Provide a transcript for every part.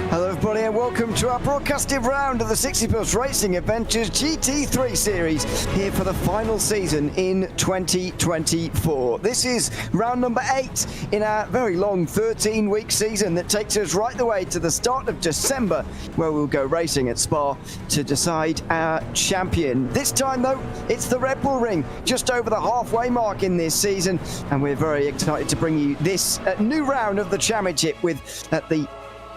Hello everybody and welcome to our broadcasted round of the 60 Plus Racing Adventures GT3 series here for the final season in 2024. This is round number 8 in our very long 13-week season that takes us right the way to the start of December, where we'll go racing at Spa to decide our champion. This time though, it's the Red Bull Ring, just over the halfway mark in this season, and we're very excited to bring you this new round of the championship with the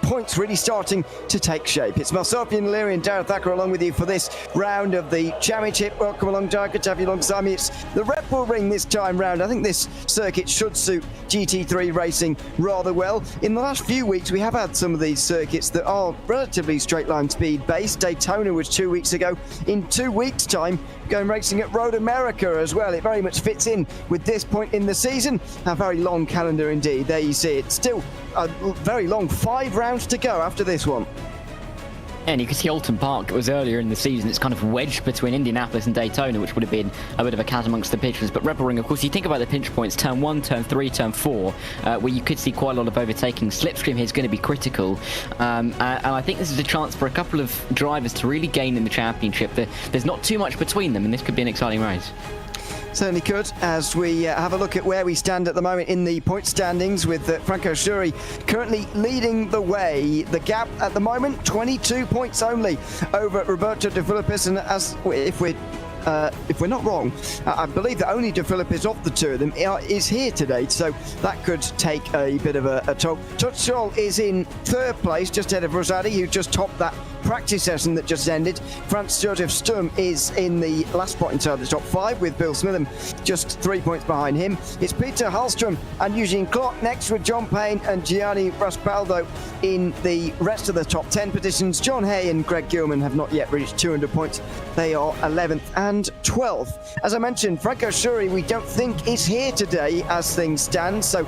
points really starting to take shape. It's myself, Ian Leary, and Darren Thacker along with you for this round of the championship. Welcome along, Darren. Good to have you alongside me. It's the Red Bull Ring this time round. I think this circuit should suit GT3 racing rather well. In the last few weeks, we have had some of these circuits that are relatively straight line speed based. Daytona was 2 weeks ago. In 2 weeks' time, going racing at Road America as well. It very much fits in with this point in the season. A very long calendar indeed. There you see it. Still a very long 5 rounds to go after this one. And you can see Alton Park, it was earlier in the season, it's kind of wedged between Indianapolis and Daytona, which would have been a bit of a chasm amongst the pitchers. But Red Bull Ring, of course, you think about the pinch points, turn 1, turn 3, turn 4, where you could see quite a lot of overtaking. Slipstream here is going to be critical. And I think this is a chance for a couple of drivers to really gain in the championship. There's not too much between them, and this could be an exciting race. Certainly could, as we have a look at where we stand at the moment in the point standings, with Franco Schuri currently leading the way. The gap at the moment, 22 points only over Roberto De Philippis, and as if we're not wrong, I believe that only De Philippis of the two of them is here today, so that could take a bit of a toll. Tuchel is in 3rd place, just ahead of Rosati, who just topped that practice session that just ended. Franz Josef Sturm is in the last spot inside the top 5, with Bill Smitham just 3 points behind him. It's Peter Hallstrom and Eugene Clark next, with John Payne and Gianni Raspaldo in the rest of the top 10 positions. John Hay and Greg Gilman have not yet reached 200 points. They are 11th and 12th. As I mentioned, Franco Schuri we don't think is here today as things stand, so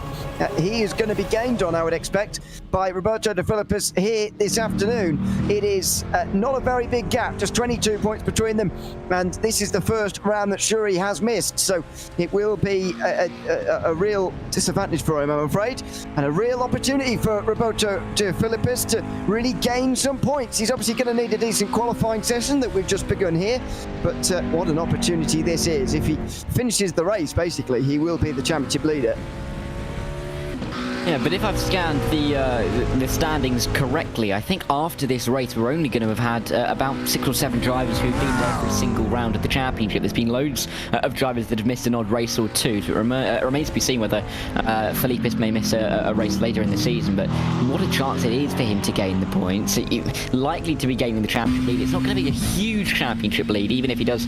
he is going to be gained on, I would expect, by Roberto De Philippis here this afternoon. It is not a very big gap, just 22 points between them, and this is the first round that Schuri has missed, so it will be a real disadvantage for him, I'm afraid, and a real opportunity for Roberto De Philippis to really gain some points. He's obviously going to need a decent qualifying session that we've just begun here, but what an opportunity this is. If he finishes the race, basically, he will be the championship leader. Yeah, but if I've scanned the standings correctly, I think after this race we're only going to have had about 6 or 7 drivers who've been there for a single round of the championship. There's been loads of drivers that have missed an odd race or two, so it remains to be seen whether Felipis may miss a race later in the season. But what a chance it is for him to gain the points. Likely to be gaining the championship lead. It's not going to be a huge championship lead, even if he does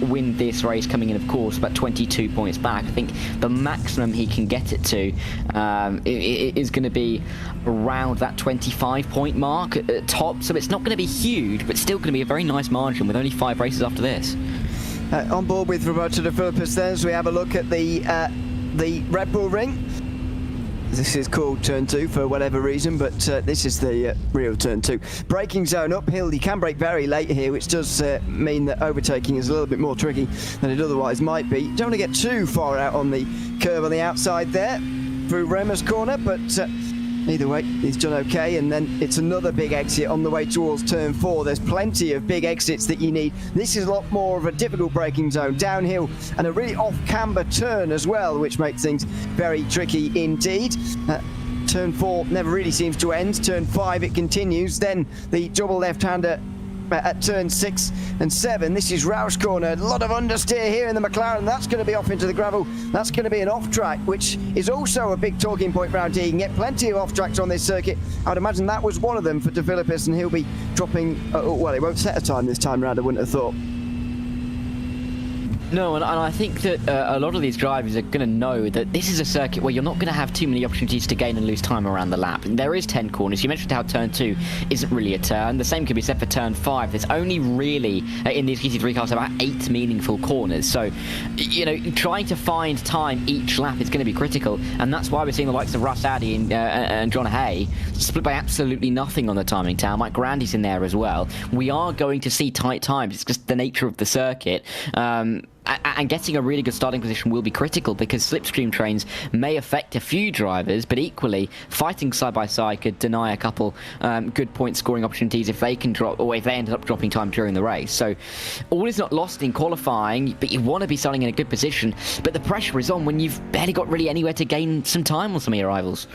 win this race, coming in, of course, about 22 points back. I think the maximum he can get it to it is going to be around that 25-point mark at top, so it's not going to be huge, but still going to be a very nice margin with only 5 races after this. On board with Roberto De Philippis then, as we have a look at the Red Bull Ring. This is called turn 2 for whatever reason, but this is the real turn 2. Braking zone uphill, you can brake very late here, which does mean that overtaking is a little bit more tricky than it otherwise might be. You don't want to get too far out on the curve on the outside there through Remer's corner, but either way, he's done okay. And then it's another big exit on the way towards turn 4. There's plenty of big exits that you need. This is a lot more of a difficult braking zone, downhill, and a really off-camber turn as well, which makes things very tricky indeed. Turn 4 never really seems to end. Turn 5 it continues. Then the double left-hander at turn 6 and 7. This is Roush Corner. A lot of understeer here in the McLaren. That's going to be off into the gravel. That's going to be an off-track, which is also a big talking point round here. You can get plenty of off-tracks on this circuit. I would imagine that was one of them for De Philippis, and he'll be dropping... well, he won't set a time this time round, I wouldn't have thought. No, and I think that a lot of these drivers are going to know that this is a circuit where you're not going to have too many opportunities to gain and lose time around the lap. And there is 10 corners. You mentioned how turn 2 isn't really a turn. The same could be said for turn 5. There's only really, in these GT3 cars, about 8 meaningful corners. So, you know, trying to find time each lap is going to be critical. And that's why we're seeing the likes of Russ Addy and John Hay split by absolutely nothing on the timing tower. Mike Grandy's in there as well. We are going to see tight times. It's just the nature of the circuit. And getting a really good starting position will be critical, because slipstream trains may affect a few drivers, but equally fighting side by side could deny a couple good point scoring opportunities if they can drop, or if they ended up dropping time during the race. So all is not lost in qualifying, but you want to be starting in a good position. But the pressure is on when you've barely got really anywhere to gain some time on some of your rivals.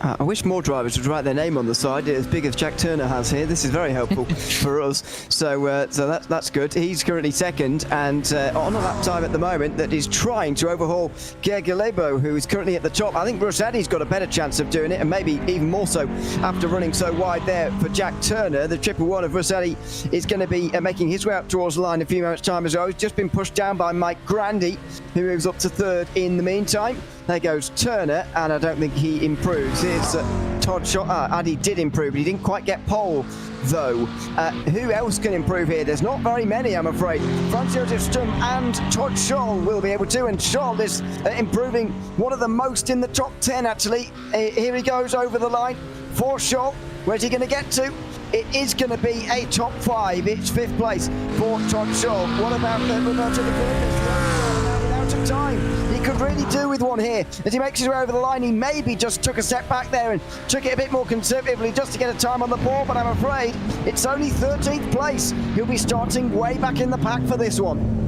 I wish more drivers would write their name on the side, as big as Jack Turner has here. This is very helpful for us. So that's good. He's currently second, and on a lap time at the moment that is trying to overhaul Pierre Galebo, who is currently at the top. I think Russ Addy's got a better chance of doing it, and maybe even more so after running so wide there for Jack Turner. The 111 of Russ Addy is going to be making his way up towards the line in a few moments' time as well. He's just been pushed down by Mike Grandy, who moves up to third in the meantime. There goes Turner, and I don't think he improves. Here's Todd Scholl. Addy did improve, but he didn't quite get pole, though. Who else can improve here? There's not very many, I'm afraid. Franz Josef Sturm and Todd Scholl will be able to, and Scholl is improving one of the most in the top 10, actually. Here he goes over the line for Scholl. Where's he going to get to? It is going to be a top 5. It's 5th place for Todd Scholl. What about Roberto De Philippis? Out of time. He could really do with one here. As he makes his way over the line, he maybe just took a step back there and took it a bit more conservatively just to get a time on the board, but I'm afraid it's only 13th place. He'll be starting way back in the pack for this one.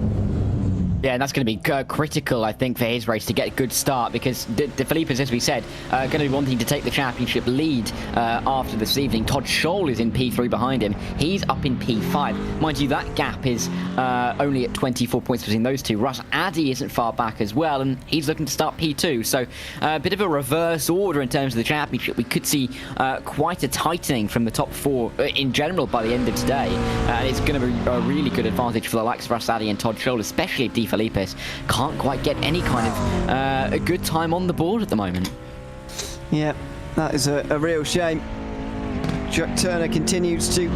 Yeah, and that's going to be critical, I think, for his race to get a good start, because De Philippis, as we said, going to be wanting to take the championship lead after this evening. Todd Scholl is in P3 behind him. He's up in P5. Mind you, that gap is only at 24 points between those two. Russ Addy isn't far back as well, and he's looking to start P2. So a bit of a reverse order in terms of the championship. We could see quite a tightening from the top 4 in general by the end of today. And it's going to be a really good advantage for the likes of Russ Addy and Todd Scholl, especially if De Philippis can't quite get any kind of a good time on the board at the moment. Yeah, that is a real shame. Jack Turner continues to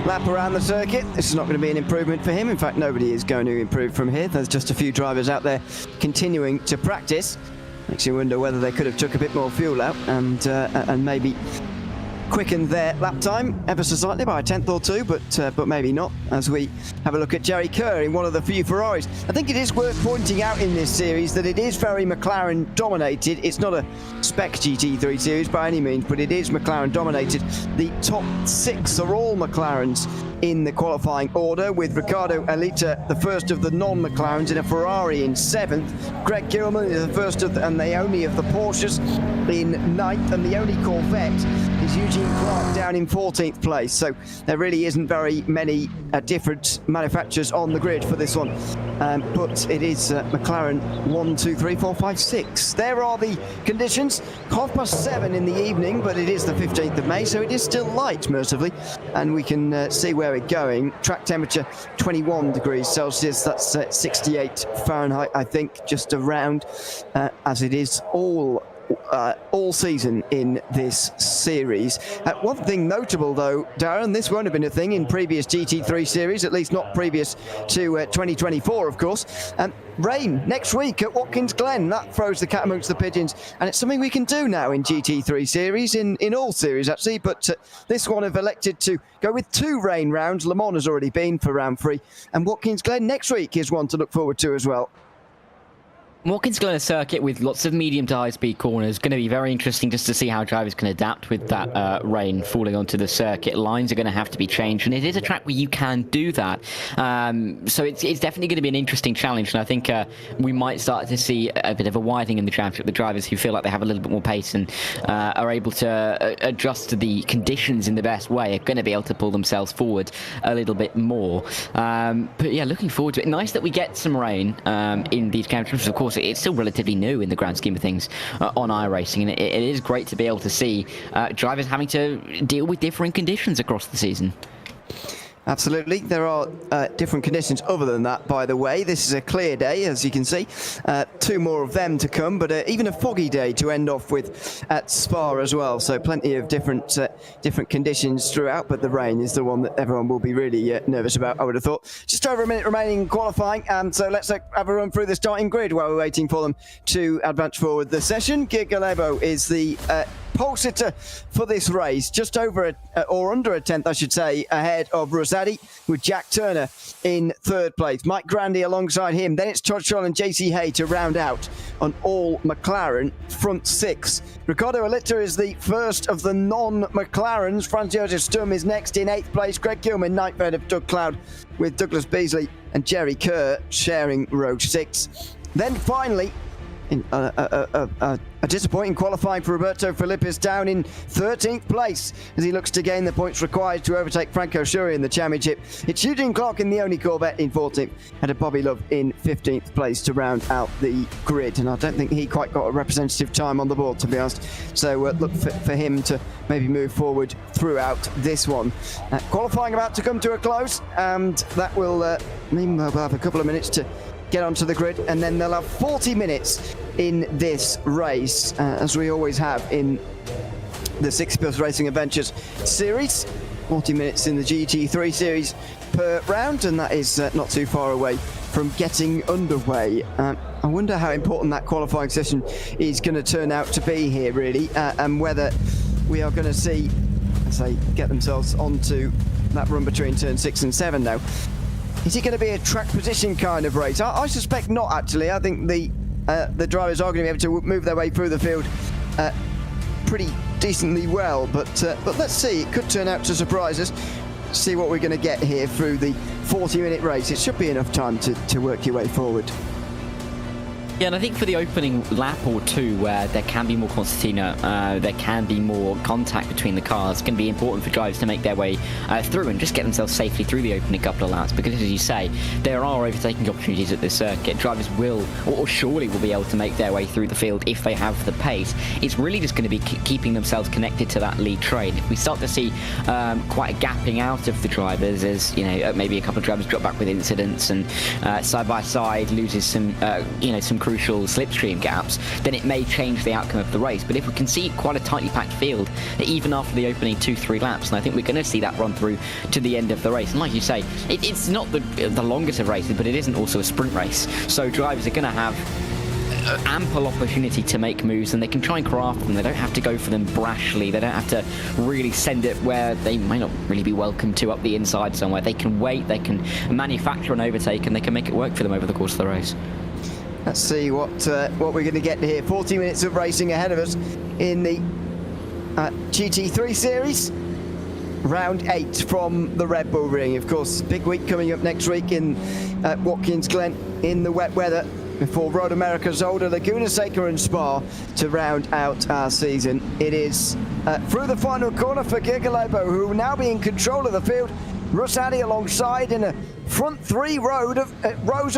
lap around the circuit. This is not going to be an improvement for him. In fact, nobody is going to improve from here. There's just a few drivers out there continuing to practice. Makes you wonder whether they could have took a bit more fuel out and maybe quickened their lap time ever so slightly by a tenth or two, but maybe not, as we have a look at Jerry Kerr in one of the few Ferraris. I think it is worth pointing out in this series that it is very McLaren dominated. It's not a spec GT3 series by any means, but it is McLaren dominated. The top 6 are all McLarens in the qualifying order, with Riccardo Alita, the first of the non-McLarens, in a Ferrari in 7th. Greg Gilman is the first of and the only of the Porsches in 9th, and the only Corvette is Eugene Clark down in 14th place. So there really isn't very many different manufacturers on the grid for this one. But it is McLaren 1, 2, 3, 4, 5, 6. There are the conditions. 7:30 in the evening, but it is the 15th of May, so it is still light, mercifully. And we can see where we're going. Track temperature 21 degrees Celsius. That's 68 Fahrenheit, I think, just around, as it is all season in this series. One thing notable, though, Darren, this won't have been a thing in previous GT3 series, at least not previous to 2024, of course. Rain next week at Watkins Glen. That throws the cat amongst the pigeons, and it's something we can do now in GT3 series, in all series actually, but this one have elected to go with 2 rain rounds. Le Mans has already been for round 3, and Watkins Glen next week is one to look forward to as well. Watkins Glen circuit with lots of medium to high speed corners. Going to be very interesting just to see how drivers can adapt with that rain falling onto the circuit. Lines are going to have to be changed, and it is a track where you can do that. So it's definitely going to be an interesting challenge, and I think we might start to see a bit of a widening in the championship. The drivers who feel like they have a little bit more pace and are able to adjust to the conditions in the best way are going to be able to pull themselves forward a little bit more. But yeah, looking forward to it. Nice that we get some rain in these championships. Of course, it's still relatively new in the grand scheme of things on iRacing, and it is great to be able to see drivers having to deal with differing conditions across the season. Absolutely. There are different conditions other than that, by the way. This is a clear day, as you can see. 2 more of them to come, but even a foggy day to end off with at Spa as well. So plenty of different conditions throughout, but the rain is the one that everyone will be really nervous about, I would have thought. Just over a minute remaining in qualifying, and so let's have a run through the starting grid while we're waiting for them to advance forward the session. Galebo is the pole sitter for this race, just over or under a tenth, I should say, ahead of Rosati, with Jack Turner in 3rd place. Mike Grandy alongside him. Then it's Todd Scholl and JC Hay to round out on all McLaren front 6. Ricardo Alita is the first of the non-McLarens. Franz Josef Sturm is next in 8th place. Greg Gilman, 9th ahead of Doug Cloud, with Douglas Beasley and Jerry Kerr sharing row 6. Then finally, in a disappointing qualifying for Roberto Filippis, down in 13th place as he looks to gain the points required to overtake Franco Shuri in the championship. It's Eugene Clark in the only Corvette in 14th, and a Bobby Love in 15th place to round out the grid. And I don't think he quite got a representative time on the board, to be honest. So look for him to maybe move forward throughout this one. Qualifying about to come to a close, and that will mean we'll have a couple of minutes to get onto the grid, and then they'll have 40 minutes in this race, as we always have in the 60 Plus Racing Adventures series. 40 minutes in the GT3 series per round, and that is not too far away from getting underway. I wonder how important that qualifying session is going to turn out to be here, really, and whether we are going to see, as they get themselves onto that run between turn 6 and 7 now. Is it going to be a track position kind of race? I suspect not, actually. I think the drivers are going to be able to move their way through the field pretty decently well. But let's see. It could turn out to surprise us. See what we're going to get here through the 40-minute race. It should be enough time to work your way forward. Yeah, and I think for the opening lap or two, where there can be more concertina, there can be more contact between the cars, it's going to be important for drivers to make their way through and just get themselves safely through the opening couple of laps, because as you say, there are overtaking opportunities at this circuit. Drivers will, or surely will be able to make their way through the field if they have the pace. It's really just going to be keeping themselves connected to that lead train. If we start to see quite a gapping out of the drivers, as maybe a couple of drivers drop back with incidents and side by side loses some some crucial slipstream gaps, then it may change the outcome of the race. But if we can see quite a tightly packed field, even after the opening 2-3 laps, and I think we're going to see that run through to the end of the race. And like you say, it's not the longest of races, but it isn't also a sprint race. So drivers are going to have ample opportunity to make moves, and they can try and craft them. They don't have to go for them brashly. They don't have to really send it where they might not really be welcome to up the inside somewhere. They can wait, they can manufacture an overtake, and they can make it work for them over the course of the race. Let's see what we're going to get here. 40 minutes of racing ahead of us in the GT3 series. Round 8 from the Red Bull Ring. Of course, big week coming up next week in Watkins Glen in the wet weather, before Road America, Zolder, Laguna Seca and Spa to round out our season. It is through the final corner for Gigalebo, who will now be in control of the field. Rosati alongside in a front 3 rows of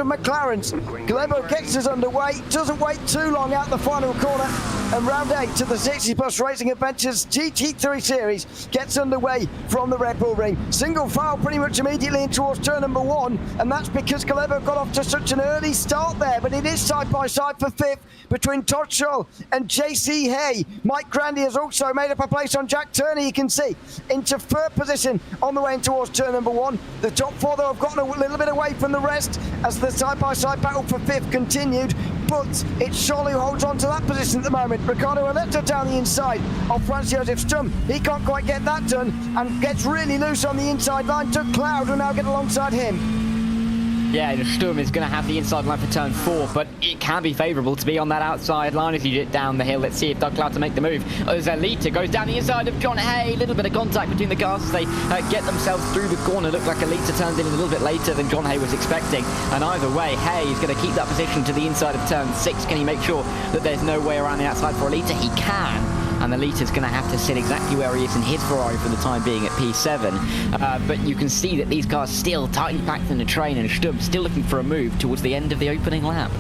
McLarens. Galebo gets us underway, doesn't wait too long out the final corner, and round 8 to the 60 Plus Racing Adventures GT3 series gets underway from the Red Bull Ring. Single file pretty much immediately in towards turn number 1, and that's because Galebo got off to such an early start there, but it is side by side for 5th between Todd Scholl and JC Hay. Mike Grandy has also made up a place on Jack Turner, you can see, into 3rd position on the way in towards turn number 1. The top 4 though have gotten a little bit away from the rest as the side-by-side battle for 5th continued, but it's Scholl who holds on to that position at the moment. Ricardo Aleta down the inside of Franz Josef Sturm. He can't quite get that done and gets really loose on the inside line. Doug Cloud will now get alongside him. Yeah, the Sturm is going to have the inside line for turn 4, but it can be favourable to be on that outside line as you get down the hill. Let's see if Doug Cloud to make the move. As Alita goes down the inside of John Hay. A little bit of contact between the cars as they get themselves through the corner. Looked like Alita turned in a little bit later than John Hay was expecting. And either way, Hay is going to keep that position to the inside of turn 6. Can he make sure that there's no way around the outside for Alita? He can. And Alita's going to have to sit exactly where he is in his Ferrari for the time being at P7. But you can see that these cars still tightly packed in the train, and Stubb still looking for a move towards the end of the opening lap.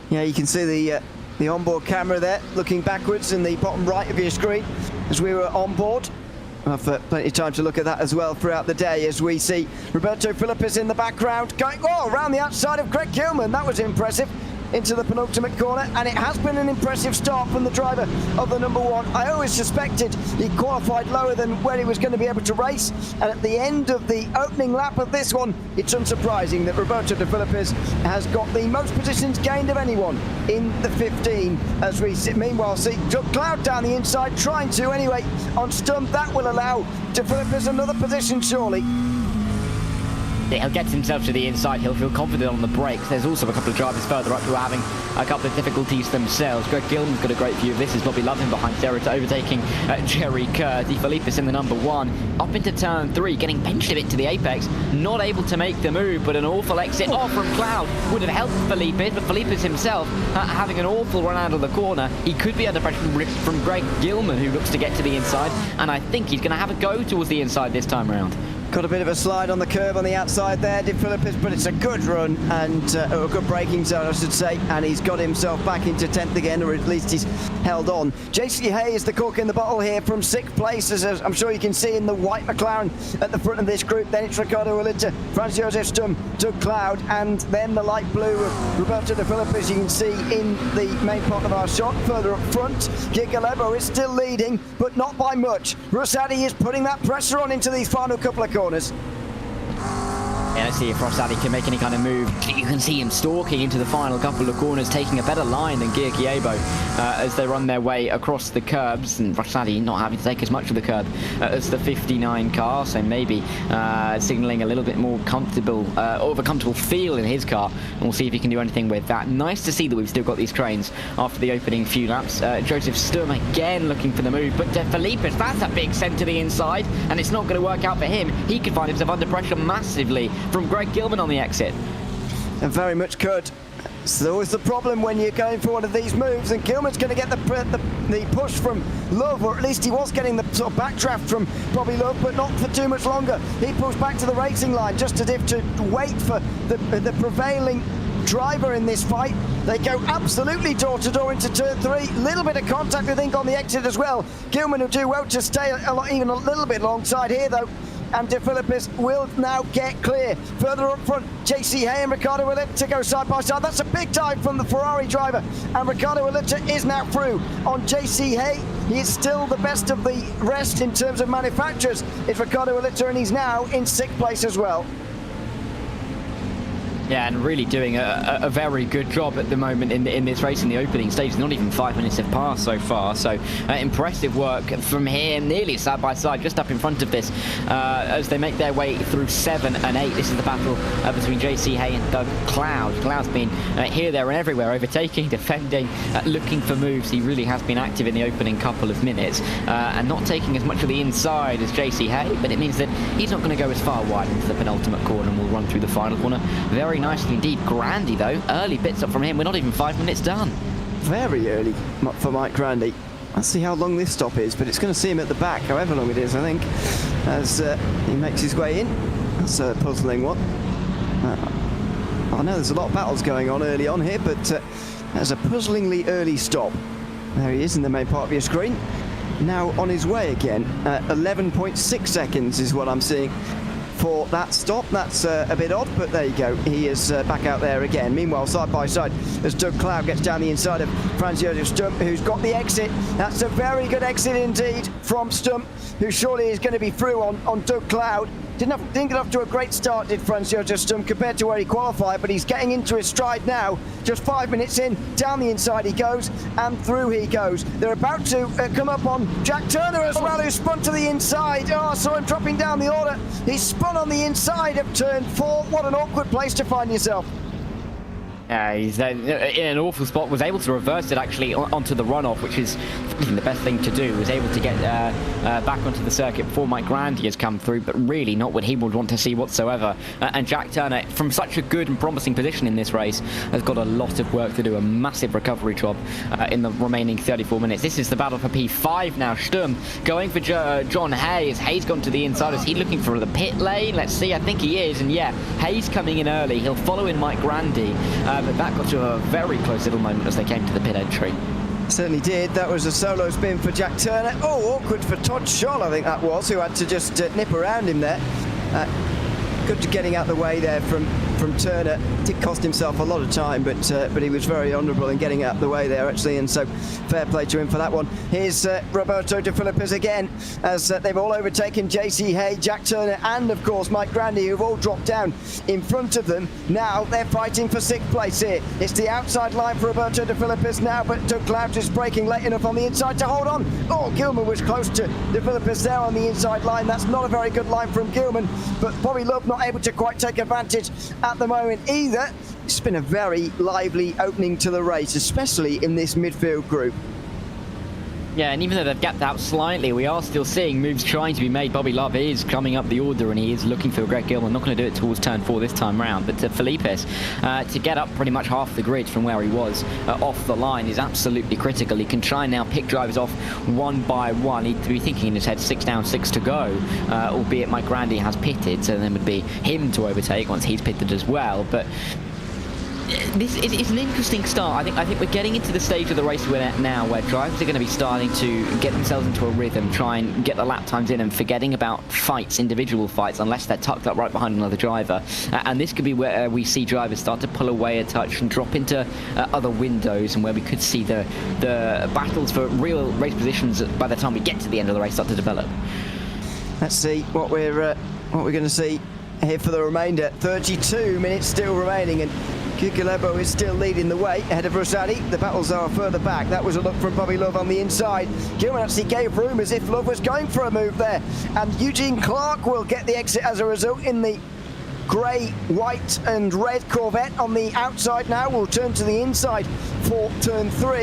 Yeah, you can see the onboard camera there looking backwards in the bottom right of your screen as we were on board. We'll have plenty of time to look at that as well throughout the day as we see Roberto Philippis in the background going around the outside of Greg Gilman. That was impressive. Into the penultimate corner, and it has been an impressive start from the driver of the number 1. I always suspected he qualified lower than where he was going to be able to race, and at the end of the opening lap of this one, it's unsurprising that Roberto De Philippis has got the most positions gained of anyone in the 15, as we meanwhile see Doug Cloud down the inside trying to anyway on Stump. That will allow De Philippis another position surely. He'll get himself to the inside, he'll feel confident on the brakes. There's also a couple of drivers further up who are having a couple of difficulties themselves. Greg Gilman's got a great view of this as Bobby Lovin behind Sarah overtaking Jerry Kerr. De Philippis in the number 1, up into turn 3, getting benched a bit to the apex, not able to make the move, but an awful exit off from Cloud would have helped Philippis, but Philippis himself having an awful run out of the corner. He could be under pressure from Greg Gilman, who looks to get to the inside, and I think he's going to have a go towards the inside this time around. Got a bit of a slide on the curb on the outside there, De Philippis, but it's a good run and a good braking zone, I should say, and he's got himself back into 10th again, or at least he's held on. JC Hay is the cork in the bottle here from 6th place, as I'm sure you can see in the white McLaren at the front of this group. Then it's Ricardo Alita, Franz Josef Stum, Doug Cloud, and then the light blue of Roberto De Philippis, you can see in the main part of our shot. Further up front, Gigalebo is still leading, but not by much. Rosati is putting that pressure on into these final couple of corners. Yeah, let's see if Rosati can make any kind of move. You can see him stalking into the final couple of corners, taking a better line than Gia Kiebo as they run their way across the curbs, and Rosati not having to take as much of the curb as the 59 car, so maybe signalling a little bit more comfortable, of a comfortable feel in his car, and we'll see if he can do anything with that. Nice to see that we've still got these trains after the opening few laps. Joseph Sturm again looking for the move, but De Philippis, that's a big send to the inside, and it's not going to work out for him. He could find himself under pressure massively from Greg Gilman on the exit. And very much could. It's always the problem when you're going for one of these moves, and Gilman's going to get the push from Love, or at least he was getting the sort of backdraft from Bobby Love, but not for too much longer. He pulls back to the racing line just as if to wait for the prevailing driver in this fight. They go absolutely door to door into turn 3. Little bit of contact, I think, on the exit as well. Gilman will do well to stay even a little bit alongside here, though. And De Philippis will now get clear. Further up front, JC Hay and Ricardo Alita go side by side. That's a big dive from the Ferrari driver. And Ricardo Alita is now through on JC Hay. He is still the best of the rest in terms of manufacturers. It's Ricardo Alita, and he's now in 6th place as well. Yeah, and really doing a very good job at the moment in this race in the opening stage. Not even 5 minutes have passed so far, so impressive work from here, nearly side by side, just up in front of this, as they make their way through 7 and 8. This is the battle between JC Hay and Doug Cloud. Cloud's been here, there and everywhere, overtaking, defending, looking for moves. He really has been active in the opening couple of minutes, and not taking as much of the inside as JC Hay, but it means that he's not going to go as far wide into the penultimate corner, and will run through the final corner very nicely indeed. Grandy, though, early bits up from him. We're not even 5 minutes done. Very early for Mike Grandy. Let's see how long this stop is, but it's going to see him at the back, however long it is, I think, as he makes his way in. That's a puzzling one. I know there's a lot of battles going on early on here, but that's a puzzlingly early stop. There he is in the main part of your screen. Now on his way again. 11.6 seconds is what I'm seeing for that stop. That's a bit odd, but there you go. He is back out there again. Meanwhile, side by side, as Doug Cloud gets down the inside of Franz Josef Stump, who's got the exit. That's a very good exit indeed from Stump, who surely is going to be through on Doug Cloud. Didn't get off to a great start, did Francois Stump, compared to where he qualified, but he's getting into his stride now. Just 5 minutes in, down the inside he goes, and through he goes. They're about to come up on Jack Turner as well, who spun to the inside. Oh, I saw him dropping down the order. He spun on the inside of turn 4. What an awkward place to find yourself. He's in an awful spot, was able to reverse it actually onto the runoff, which is the best thing to do, was able to get back onto the circuit before Mike Grandy has come through, but really not what he would want to see whatsoever. And Jack Turner, from such a good and promising position in this race, has got a lot of work to do, a massive recovery job in the remaining 34 minutes. This is the battle for P5 now. Sturm going for John Hayes. Hayes gone to the inside. Is he looking for the pit lane? Let's see. I think he is. And yeah, Hayes coming in early. He'll follow in Mike Grandy. But that got to a very close little moment as they came to the pit entry. Certainly did. That was a solo spin for Jack Turner. Oh, awkward for Todd Scholl, I think that was, who had to just nip around him there. Good getting out the way there from Turner. Did cost himself a lot of time, but he was very honourable in getting out the way there, actually, and so fair play to him for that one. Here's Roberto De Filippis again, as they've all overtaken JC Hay, Jack Turner, and of course Mike Grandy, who've all dropped down in front of them. Now they're fighting for 6th place here. It's the outside line for Roberto De Filippis now, but Doug Cloud is braking late enough on the inside to hold on. Oh, Gilman was close to De Filippis there on the inside line. That's not a very good line from Gilman, but Bobby Love not able to quite take advantage at the moment either. It's been a very lively opening to the race, especially in this midfield group. Yeah, and even though they've gapped out slightly, we are still seeing moves trying to be made. Bobby Love is coming up the order, and he is looking for Greg Gilman. Not going to do it towards turn 4 this time round, but to Felipe's, to get up pretty much half the grid from where he was off the line is absolutely critical. He can try and now pick drivers off one by one. He'd be thinking in his head 6 down, 6 to go, albeit Mike Grandy has pitted, so then it would be him to overtake once he's pitted as well. But this is an interesting start. I think we're getting into the stage of the race we're at now, where drivers are going to be starting to get themselves into a rhythm, try and get the lap times in, and forgetting about fights, individual fights, unless they're tucked up right behind another driver. And this could be where we see drivers start to pull away a touch and drop into other windows, and where we could see the battles for real race positions by the time we get to the end of the race start to develop. Let's see what we're going to see here for the remainder. 32 minutes still remaining, and Cuculebo is still leading the way ahead of Rosati. The battles are further back. That was a look from Bobby Love on the inside. Gilman actually gave room as if Love was going for a move there. And Eugene Clark will get the exit as a result in the grey, white and red Corvette on the outside now. Will turn to the inside for turn 3.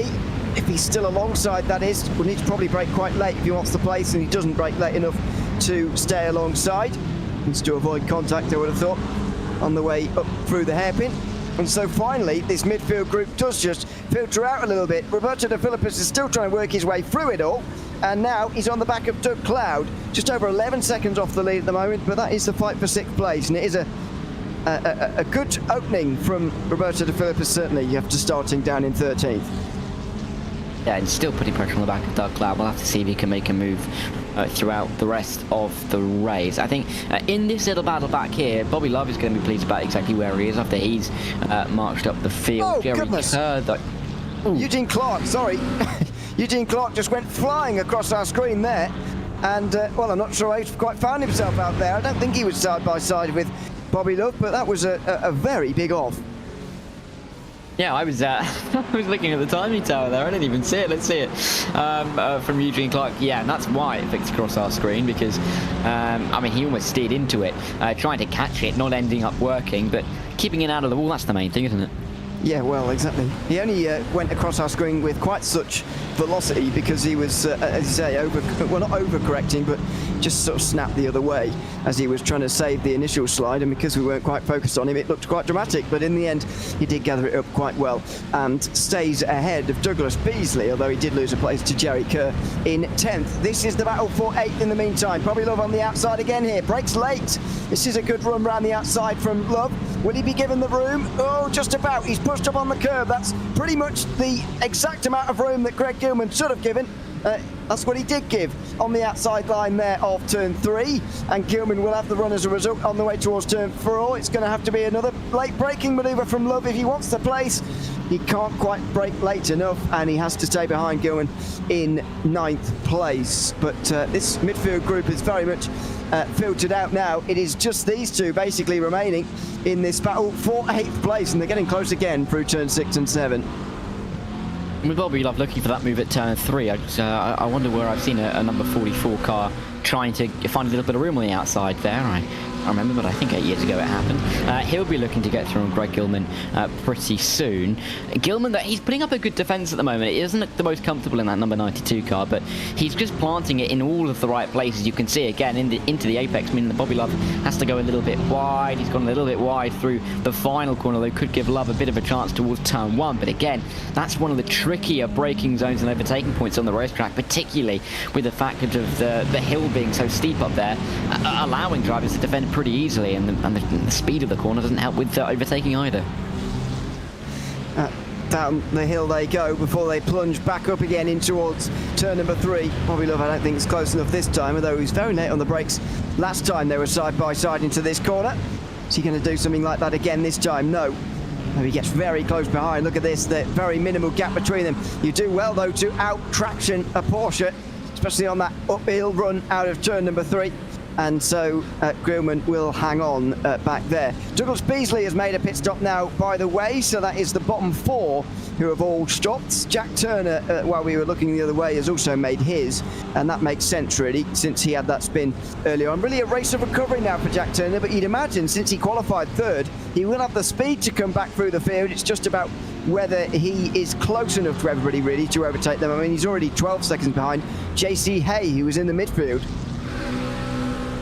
If he's still alongside, that is. Will need to probably brake quite late if he wants the place, and he doesn't brake late enough to stay alongside. Needs to avoid contact, I would have thought, on the way up through the hairpin. And so finally, this midfield group does just filter out a little bit. Roberto De Filippis is still trying to work his way through it all. And now he's on the back of Doug Cloud, just over 11 seconds off the lead at the moment. But that is the fight for 6th place. And it is a good opening from Roberto De Filippis, certainly, after starting down in 13th. Yeah, and still putting pressure on the back of Doug Cloud. We'll have to see if he can make a move throughout the rest of the race. I think in this little battle back here, Bobby Love is going to be pleased about exactly where he is after he's marched up the field. Oh, goodness. Eugene Clark, sorry. Eugene Clark just went flying across our screen there. And, well, I'm not sure how he quite found himself out there. I don't think he was side by side with Bobby Love, but that was a very big off. Yeah, I was I was looking at the timing tower there. I didn't even see it. Let's see it from Eugene Clark. Yeah, and that's why it flicked across our screen, because I mean, he almost steered into it, trying to catch it, not ending up working, but keeping it out of the wall. That's the main thing, isn't it? Yeah, well, exactly. He only went across our screen with quite such velocity because he was, as you say, well, not overcorrecting, but just sort of snapped the other way as he was trying to save the initial slide, and because we weren't quite focused on him, it looked quite dramatic, but in the end, he did gather it up quite well and stays ahead of Douglas Beasley, although he did lose a place to Jerry Kerr in 10th. This is the battle for 8th in the meantime. Bobby Love on the outside again here, breaks late. This is a good run round the outside from Love. Will he be given the room? Oh, just about. He's pushed up on the curb. That's pretty much the exact amount of room that Greg Gilman should have given. That's what he did give on the outside line there of turn 3, and Gilman will have the run as a result on the way towards turn 4. It's going to have to be another late braking manoeuvre from Love if he wants to place. He can't quite brake late enough, and he has to stay behind Gilman in 9th place. But this midfield group is very much filtered out now. It is just these two basically remaining in this battle for 8th place, and they're getting close again through turn 6 and 7. With Bobby Love looking for that move at turn 3, I wonder where I've seen a number 44 car trying to find a little bit of room on the outside there. I remember, but I think 8 years ago it happened. He'll be looking to get through on Greg Gilman pretty soon. Gilman, he's putting up a good defence at the moment. It isn't look the most comfortable in that number 92 car, but he's just planting it in all of the right places. You can see again into the apex, meaning that Bobby Love has to go a little bit wide. He's gone a little bit wide through the final corner, though could give Love a bit of a chance towards turn 1. But again, that's one of the trickier braking zones and overtaking points on the racetrack, particularly with the fact of the hill being so steep up there, allowing drivers to defend pretty easily, and the speed of the corner doesn't help with overtaking either. Down the hill they go before they plunge back up again in towards turn number 3. Bobby Love, I don't think, is close enough this time, although he's very late on the brakes. Last time they were side by side into this corner. Is he going to do something like that again this time? No. He gets very close behind. Look at this, the very minimal gap between them. You do well, though, to out-traction a Porsche, especially on that uphill run out of turn number 3. And so Gilman will hang on back there. Douglas Beasley has made a pit stop now, by the way, so that is the bottom 4 who have all stopped. Jack Turner, while we were looking the other way, has also made his, and that makes sense really, since he had that spin earlier on. Really a race of recovery now for Jack Turner, but you'd imagine since he qualified 3rd, he will have the speed to come back through the field. It's just about whether he is close enough to everybody really to overtake them. I mean, he's already 12 seconds behind JC Hay, who was in the midfield.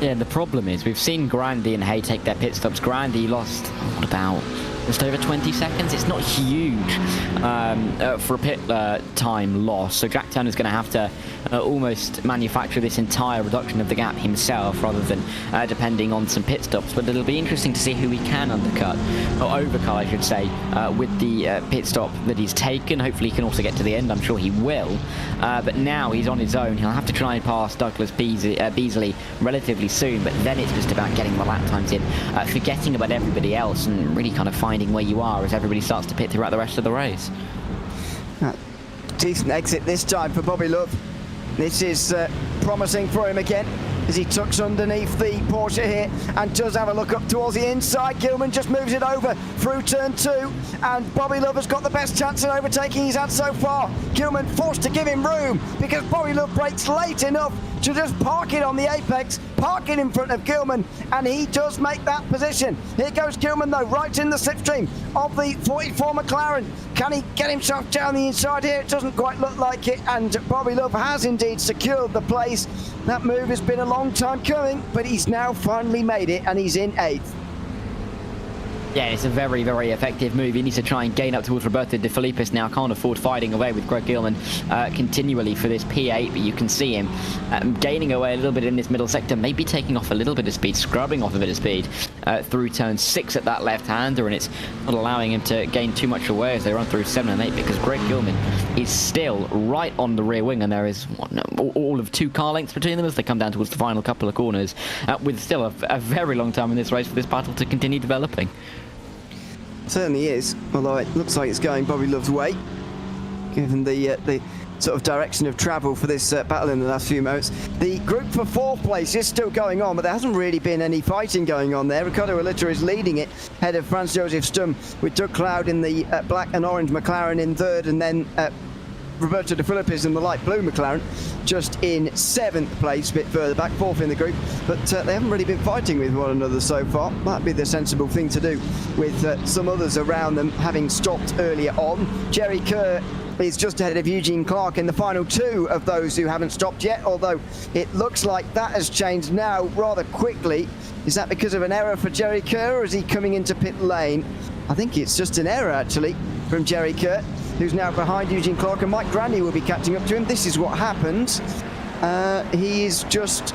Yeah, the problem is we've seen Grandy and Hay take their pit stops. Grandy lost, what about just over 20 seconds? It's not huge for a pit time loss. So Jack Turner's going to have to almost manufacture this entire reduction of the gap himself rather than depending on some pit stops. But it'll be interesting to see who he can undercut, or overcut I should say, with the pit stop that he's taken. Hopefully he can also get to the end. I'm sure he will. But now he's on his own. He'll have to try and pass Douglas Beasley relatively soon, but then it's just about getting the lap times in, forgetting about everybody else and really kind of finding where you are as everybody starts to pit throughout the rest of the race. Decent exit this time for Bobby Love. This is promising for him again as he tucks underneath the Porsche here and does have a look up towards the inside. Gilman just moves it over through turn 2, and Bobby Love has got the best chance at overtaking he's had so far. Gilman forced to give him room because Bobby Love brakes late enough to just park it on the apex, park it in front of Gilman, and he does make that position. Here goes Gilman though, right in the slipstream of the 44 McLaren. Can he get himself down the inside here? It doesn't quite look like it, and Bobby Love has indeed secured the place. That move has been a long time coming, but he's now finally made it, and he's in 8th. Yeah, it's a very, very effective move. He needs to try and gain up towards Roberto De Filipis now. Can't afford fighting away with Greg Gilman continually for this P8, but you can see him gaining away a little bit in this middle sector, maybe taking off a little bit of speed, scrubbing off a bit of speed through turn 6 at that left-hander, and it's not allowing him to gain too much away as they run through 7 and 8, because Greg Gilman is still right on the rear wing, and there is all of 2 car lengths between them as they come down towards the final couple of corners, with still a very long time in this race for this battle to continue developing. Certainly is, although it looks like it's going Bobby Love's way, given the sort of direction of travel for this battle in the last few moments. The group for 4th place is still going on, but there hasn't really been any fighting going on there. Ricardo Alitta is leading it, ahead of Franz Josef Stum, with Doug Cloud in the black and orange McLaren in 3rd, and then Roberto De Filipis in the light blue McLaren just in 7th place, a bit further back, 4th in the group, but they haven't really been fighting with one another so far. Might be the sensible thing to do with some others around them having stopped earlier on. Jerry Kerr is just ahead of Eugene Clark in the final 2 of those who haven't stopped yet, although it looks like that has changed now rather quickly. Is that because of an error for Jerry Kerr, or is he coming into pit lane? I think it's just an error actually from Jerry Kerr, who's now behind Eugene Clark, and Mike Grandy will be catching up to him. This is what happened. He is just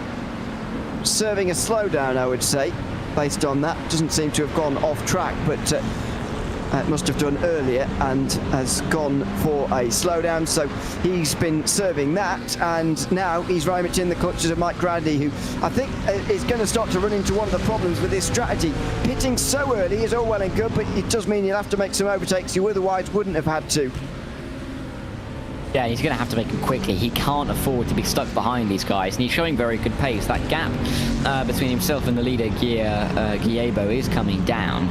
serving a slowdown, I would say, based on that. Doesn't seem to have gone off track, but must have done earlier and has gone for a slowdown, so he's been serving that, and now he's very much in the clutches of Mike Grandy, who I think is going to start to run into one of the problems with this strategy. Pitting so early is all well and good, but it does mean you'll have to make some overtakes you otherwise wouldn't have had to. Yeah, he's going to have to make them quickly. He can't afford to be stuck behind these guys, and he's showing very good pace. That gap between himself and the leader, Guillebo, is coming down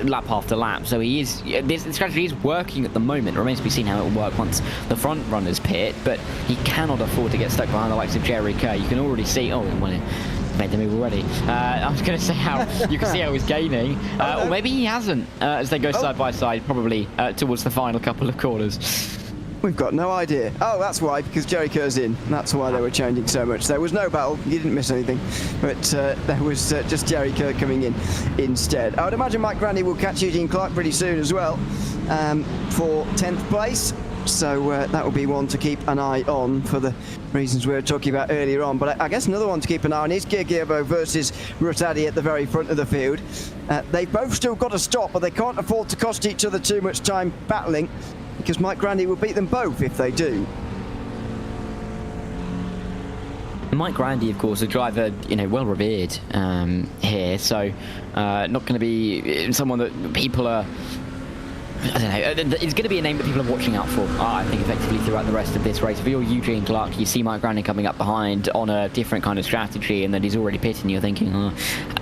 lap after lap. So he is. This strategy is working at the moment. It remains to be seen how it will work once the front runners pit, but he cannot afford to get stuck behind the likes of Jerry Kerr. You can already see. Oh, well, made the move already. I was going to say how you can see how he's gaining, or maybe he hasn't, as they go side by side, probably towards the final couple of corners. We've got no idea. Oh, that's why, because Jerry Kerr's in. That's why they were changing so much. There was no battle. You didn't miss anything. But there was just Jerry Kerr coming in instead. I would imagine Mike Grandy will catch Eugene Clark pretty soon as well for 10th place. So that will be one to keep an eye on for the reasons we were talking about earlier on. But I guess another one to keep an eye on is Guillebo versus Rosadi at the very front of the field. They've both still got to stop, but they can't afford to cost each other too much time battling, because Mike Grandy will beat them both if they do. Mike Grandy, of course, a driver, well revered here, so not going to be someone that people are. I don't know, it's going to be a name that people are watching out for, I think, effectively throughout the rest of this race. If you're Eugene Clark, you see Mike Grandy coming up behind on a different kind of strategy, and then he's already pitting, you're thinking,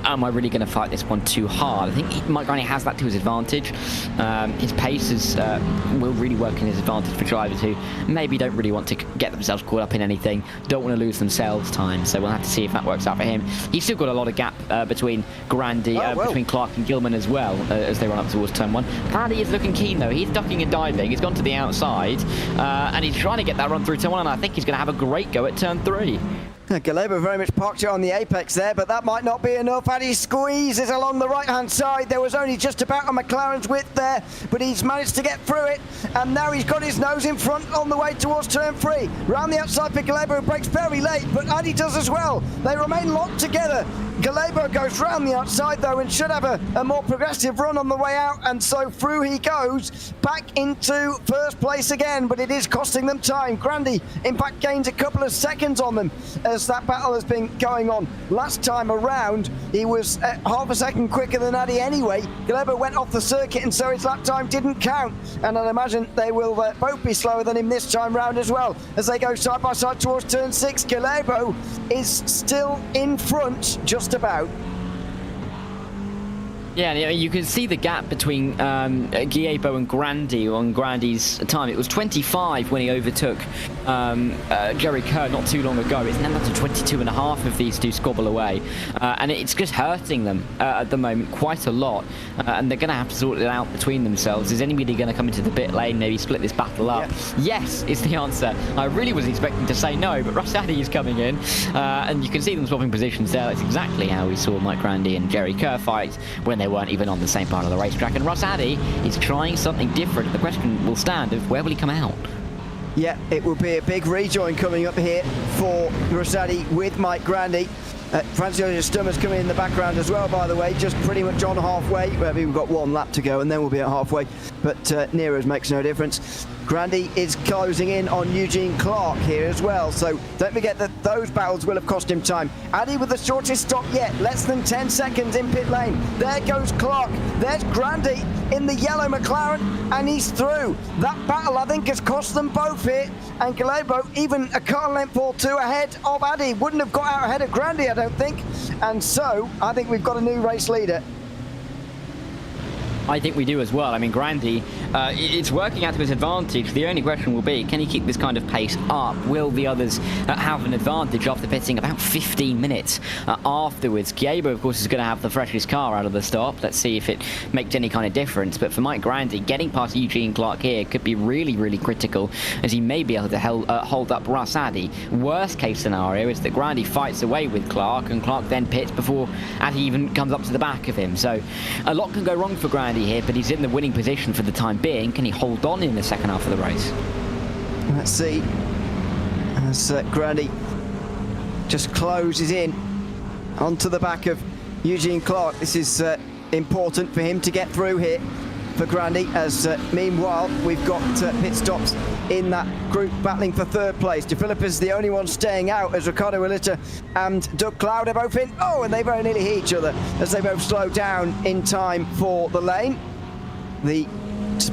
am I really going to fight this one too hard? I think Mike Grandy has that to his advantage. His pace will really work in his advantage for drivers who maybe don't really want to get themselves caught up in anything, don't want to lose themselves time, so we'll have to see if that works out for him. He's still got a lot of gap between Grandy, between Clark and Gilman as well, as they run up towards turn 1. Grandy is looking keen though. He's ducking and diving. He's gone to the outside, and he's trying to get that run through turn 1, and I think he's going to have a great go at turn 3. Guillebo very much parked it on the apex there, but that might not be enough. And he squeezes along the right-hand side. There was only just about a McLaren's width there, but he's managed to get through it. And now he's got his nose in front on the way towards turn 3. Round the outside for Guillebo, breaks very late, but Addy does as well. They remain locked together. Guillebo goes round the outside though and should have a more progressive run on the way out, and so through he goes back into first place again, but it is costing them time. Grandy in fact gains a couple of seconds on them as that battle has been going on. Last time around he was half a second quicker than Addy anyway. Guillebo went off the circuit, and so his lap time didn't count, and I'd imagine they will both be slower than him this time round as well as they go side by side towards turn 6. Guillebo is still in front, just about. Yeah, you can see the gap between Guillebo and Grandy on Grandy's time. It was 25 when he overtook Jerry Kerr not too long ago. It's now down to 22.5 of these two squabble away. And it's just hurting them at the moment quite a lot. And they're going to have to sort it out between themselves. Is anybody going to come into the pit lane, maybe split this battle up? Yeah. Yes, is the answer. I really was expecting to say no, but Rosadi is coming in. And you can see them swapping positions there. That's exactly how we saw Mike Grandy and Jerry Kerr fight when they weren't even on the same part of the racetrack. And Rosadi is trying something different. The question will stand of where will he come out? Yeah, it will be a big rejoin coming up here for Rosadi with Mike Grandy. Francois Stummer's coming in the background as well, by the way, just pretty much on halfway. Well, we've got one lap to go and then we'll be at halfway, but Nero's makes no difference. Grandy is closing in on Eugene Clark here as well, so don't forget that those battles will have cost him time. Addy with the shortest stop yet, less than 10 seconds in pit lane. There goes Clark, there's Grandy in the yellow McLaren, and he's through. That battle, I think, has cost them both here, and Guillebo even a car length or two ahead of Addy. Wouldn't have got out ahead of Grandy, I don't think, and so I think we've got a new race leader. I think we do as well. I mean, Grandy, it's working out to his advantage. The only question will be, can he keep this kind of pace up? Will the others have an advantage after pitting about 15 minutes afterwards? Guillebo, of course, is going to have the freshest car out of the stop. Let's see if it makes any kind of difference. But for Mike Grandy, getting past Eugene Clark here could be really, really critical, as he may be able to hold up Addy. Worst case scenario is that Grandy fights away with Clark, and Clark then pits before Addy even comes up to the back of him. So a lot can go wrong for Grandy here, but he's in the winning position for the time being. Can he hold on in the second half of the race? Let's see as Grandy just closes in onto the back of Eugene Clark. This is important for him to get through here for Grandy, as meanwhile we've got pit stops in that group battling for third place. De Phillip is the only one staying out, as Ricardo Alita and Doug Cloud are both in. Oh, and they very nearly hit each other as they both slow down in time for the lane. The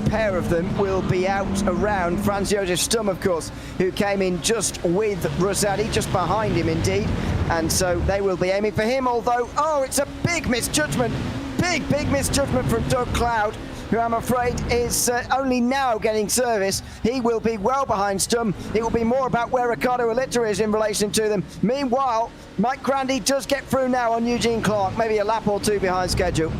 pair of them will be out around Franz Josef Stum, of course, who came in just with Rosati, just behind him indeed, and so they will be aiming for him, although, oh, it's a big misjudgment, big misjudgment from Doug Cloud, who I'm afraid is only now getting service. He will be well behind Stum. It will be more about where Ricardo Alita is in relation to them. Meanwhile, Mike Grandy does get through now on Eugene Clark, maybe a lap or two behind schedule.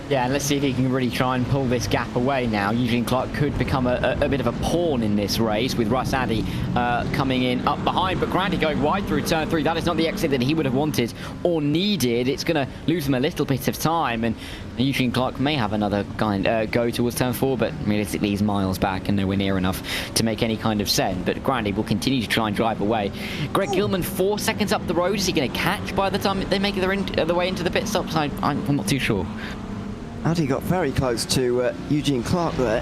Yeah, and let's see if he can really try and pull this gap away now. Eugene Clark could become a bit of a pawn in this race, with Russ Addy coming in up behind, but Grandy going wide through turn 3. That is not the exit that he would have wanted or needed. It's going to lose him a little bit of time, and Eugene Clark may have another go towards turn 4, but realistically he's miles back and nowhere near enough to make any kind of sense. But Grandy will continue to try and drive away. Greg Gilman 4 seconds up the road. Is he going to catch by the time they make their way into the pit stops? I'm not too sure. Addy got very close to Eugene Clark there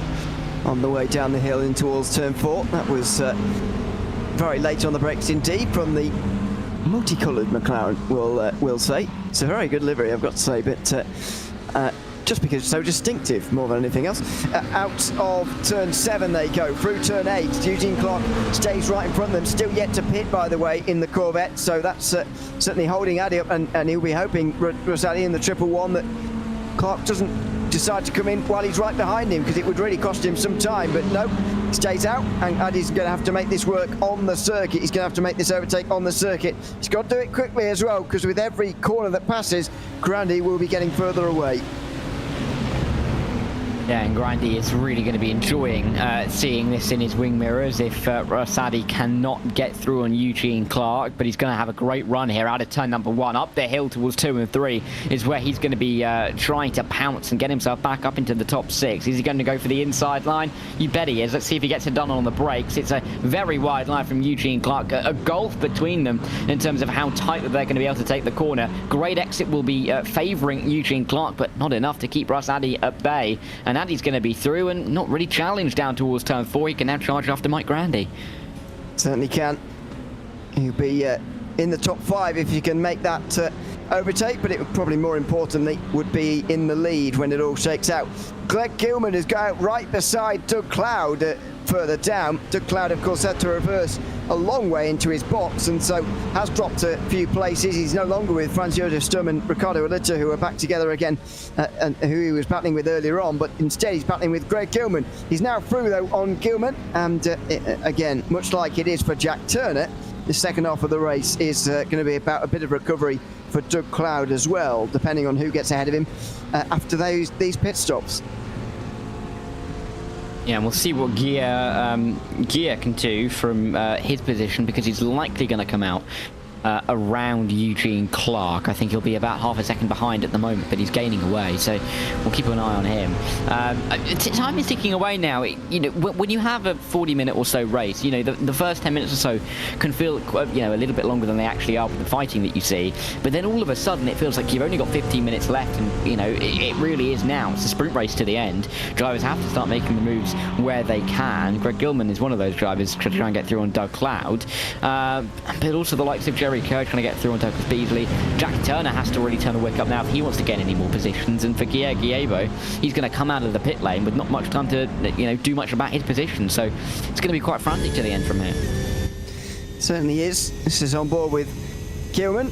on the way down the hill in towards turn 4. That was very late on the brakes indeed from the multicoloured McLaren, we'll say. It's a very good livery, I've got to say, but just because it's so distinctive more than anything else. Out of turn 7 they go, through turn 8. Eugene Clark stays right in front of them, still yet to pit, by the way, in the Corvette, so that's certainly holding Addy up, and he'll be hoping, Rosati in the 111, that Clark doesn't decide to come in while he's right behind him, because it would really cost him some time, but no, he stays out, and Addy's going to have to make this work on the circuit. He's going to have to make this overtake on the circuit. He's got to do it quickly as well, because with every corner that passes, Grandy will be getting further away. Yeah, and Grandy is really going to be enjoying seeing this in his wing mirrors if Rosati cannot get through on Eugene Clark, but he's going to have a great run here out of turn number 1. Up the hill towards 2 and 3 is where he's going to be trying to pounce and get himself back up into the top 6. Is he going to go for the inside line? You bet he is. Let's see if he gets it done on the brakes. It's a very wide line from Eugene Clark, a gulf between them in terms of how tight that they're going to be able to take the corner. Great exit will be favouring Eugene Clark, but not enough to keep Russ Addy at bay. And Addy's going to be through and not really challenged down towards turn 4. He can now charge after Mike Grandy. Certainly can. He'll be in the top 5 if you can make that overtake, but it would probably more importantly would be in the lead when it all shakes out. Greg Gilman is going right beside Doug Cloud further down. Doug Cloud, of course, had to reverse a long way into his box, and so has dropped a few places. He's no longer with Franz Josef Stum and Ricardo Alita, who are back together again, and who he was battling with earlier on, but instead he's battling with Greg Gilman. He's now through, though, on Gilman, and again, much like it is for Jack Turner, the second half of the race is going to be about a bit of recovery for Doug Cloud as well, depending on who gets ahead of him after these pit stops. Yeah, and we'll see what Gear can do from his position, because he's likely going to come out around Eugene Clark. I think he'll be about half a second behind at the moment, but he's gaining away, so we'll keep an eye on him. Time is ticking away now. When you have a 40-minute or so race, the first 10 minutes or so can feel a little bit longer than they actually are with the fighting that you see, but then all of a sudden it feels like you've only got 15 minutes left, and it really is now. It's a sprint race to the end. Drivers have to start making the moves where they can. Greg Gilman is one of those drivers to try and get through on Doug Cloud, but also the likes of Jerry Kerr trying to get through on Douglas Beasley. Jack Turner has to really turn the wick up now if he wants to gain any more positions, and for Guillermo, he's going to come out of the pit lane with not much time to do much about his position, so it's going to be quite frantic to the end from here. Certainly is. This is on board with Gilman.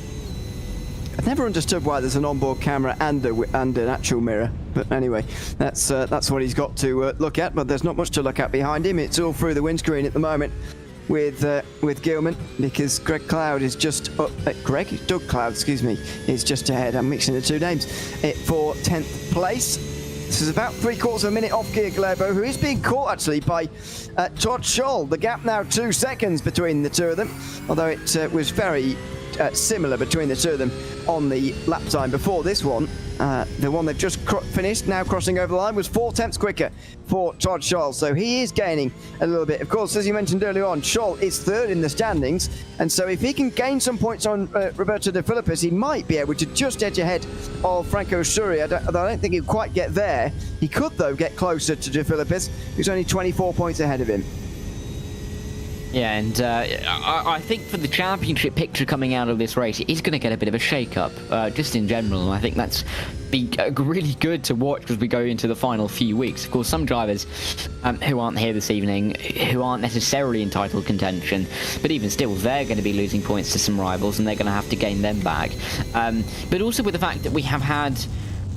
I've never understood why there's an onboard camera and an actual mirror, but anyway, that's what he's got to look at, but there's not much to look at behind him. It's all through the windscreen at the moment with Gilman, because Greg Cloud is just up. Doug Cloud, excuse me, is just ahead. I'm mixing the two names. For 10th place. This is about 3/4 of a minute off Gear Glebo, who is being caught actually by Todd Scholl. The gap now 2 seconds between the two of them, although it was very similar between the two of them on the lap time before this one. The one they've just finished, now crossing over the line, was 4 tenths quicker for Todd Scholl. So he is gaining a little bit. Of course, as you mentioned earlier on, Scholl is third in the standings. And so if he can gain some points on Roberto De Filippis, he might be able to just edge ahead of Franco Sciuri. I don't think he'll quite get there. He could, though, get closer to De Filippis, who's only 24 points ahead of him. Yeah, and I think for the championship picture coming out of this race, it is going to get a bit of a shake-up, just in general. And I think that's be really good to watch as we go into the final few weeks. Of course, some drivers who aren't here this evening, who aren't necessarily in title contention, but even still, they're going to be losing points to some rivals, and they're going to have to gain them back. But also with the fact that we've had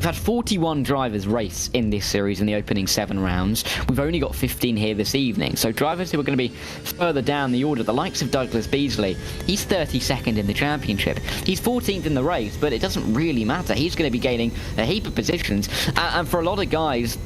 41 drivers race in this series in the opening 7 rounds. We've only got 15 here this evening. So drivers who are going to be further down the order, the likes of Douglas Beasley, he's 32nd in the championship. He's 14th in the race, but it doesn't really matter. He's going to be gaining a heap of positions. And for a lot of guys,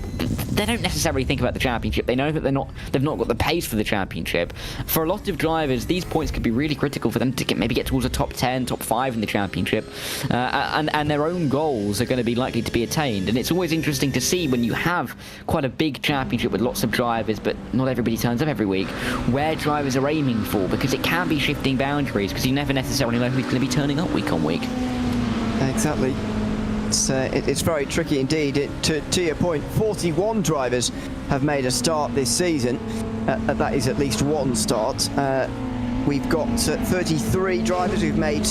they don't necessarily think about the championship. They know that they've not got the pace for the championship. For a lot of drivers, these points could be really critical for them to maybe get towards a top 10, top 5 in the championship. And their own goals are going to be likely to be attained. And it's always interesting to see when you have quite a big championship with lots of drivers, but not everybody turns up every week, where drivers are aiming for, because it can be shifting boundaries, because you never necessarily know who's going to be turning up week on week. Exactly. It's very tricky indeed. To your point, 41 drivers have made a start this season. That is at least one start. We've got 33 drivers who've made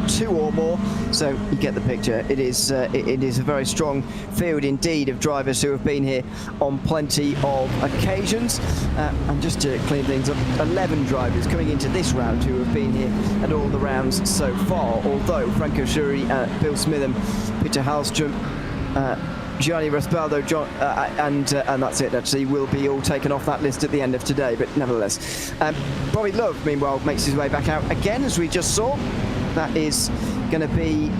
2 or more, so you get the picture. It is a very strong field indeed of drivers who have been here on plenty of occasions. And just to clean things up, 11 drivers coming into this round who have been here at all the rounds so far, although Franco Sciuri, Bill Smitham, Peter Hallström, Gianni Raspaldo, and that's it, actually, will be all taken off that list at the end of today, but nevertheless. Bobby Love, meanwhile, makes his way back out again, as we just saw. That is going to be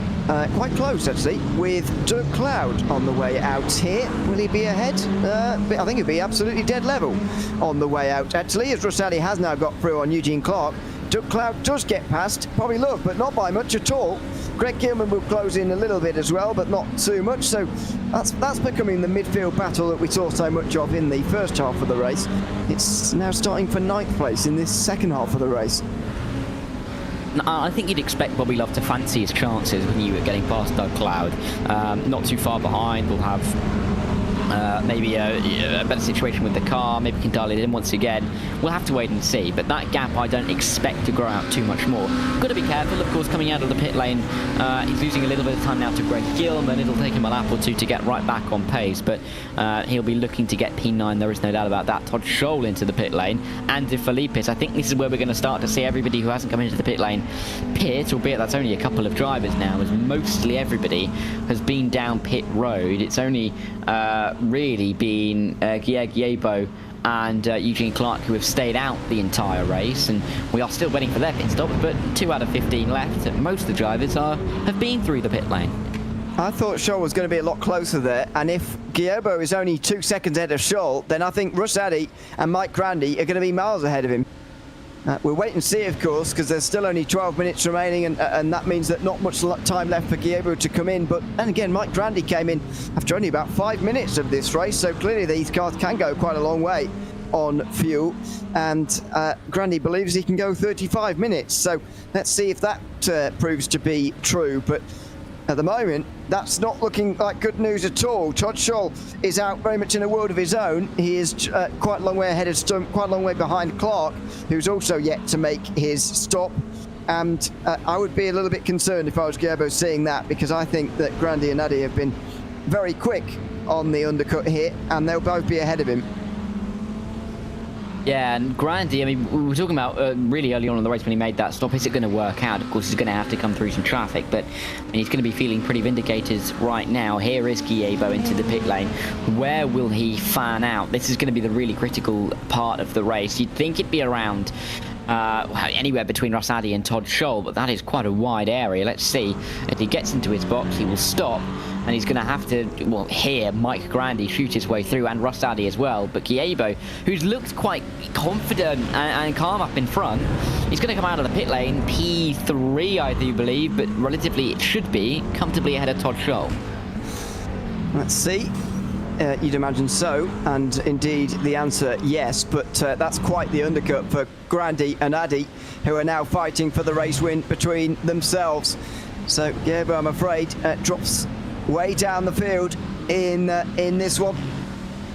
quite close, actually, with Doug Cloud on the way out here. Will he be ahead? I think he'll be absolutely dead level on the way out, actually, as Rosati has now got through on Eugene Clark. Doug Cloud does get past Bobby Love, but not by much at all. Greg Gilman will close in a little bit as well, but not too much. So that's becoming the midfield battle that we saw so much of in the first half of the race. It's now starting for 9th place in this second half of the race. I think you'd expect Bobby Love to fancy his chances when you were getting past Doug Cloud. Not too far behind, we'll have maybe a better situation with the car, maybe can dial it in once again. We'll have to wait and see, but that gap I don't expect to grow out too much more. Got to be careful, of course, coming out of the pit lane. He's losing a little bit of time now to Greg Gilman. It'll take him a lap or two to get right back on pace, but he'll be looking to get P9, there is no doubt about that. Todd Scholl into the pit lane, and De Filippis. I think this is where we're going to start to see everybody who hasn't come into the pit lane pit, albeit that's only a couple of drivers now, as mostly everybody has been down pit road. It's only really been Giebo and Eugene Clark who have stayed out the entire race, and we are still waiting for their pit stop, but 2 out of 15 left. Most of the drivers have been through the pit lane. I thought Scholl was going to be a lot closer there, and if Giebo is only 2 seconds ahead of Scholl, then I think Russ Addy and Mike Grandy are going to be miles ahead of him. We'll wait and see, of course, because there's still only 12 minutes remaining, and that means that not much time left for Giebo to come in. But then again, Mike Grandy came in after only about 5 minutes of this race, so clearly these cars can go quite a long way on fuel, and Grandy believes he can go 35 minutes. So let's see if that proves to be true. But at the moment, that's not looking like good news at all. Todd Scholl is out very much in a world of his own. He is quite a long way ahead of Stump, quite a long way behind Clark, who's also yet to make his stop. And I would be a little bit concerned if I was Giebo seeing that, because I think that Grandy and Addy have been very quick on the undercut here, and they'll both be ahead of him. Yeah, and Grandy, I mean, we were talking about really early on in the race when he made that stop. Is it going to work out? Of course, he's going to have to come through some traffic, but I mean, he's going to be feeling pretty vindicated right now. Here is Giebo into the pit lane. Where will he fan out? This is going to be the really critical part of the race. You'd think it'd be around anywhere between Rossaddi and Todd Scholl, but that is quite a wide area. Let's see if he gets into his box. He will stop, and he's going to have to, well, hear Mike Grandy shoot his way through, and Rossaddi as well. But Giebo, who's looked quite confident and calm up in front, he's going to come out of the pit lane, P3 I do believe, but relatively it should be comfortably ahead of Todd Scholl. Let's see. You'd imagine so, and indeed the answer yes, but that's quite the undercut for Grandy and Addy, who are now fighting for the race win between themselves. So Giebo, I'm afraid, drops way down the field in this one.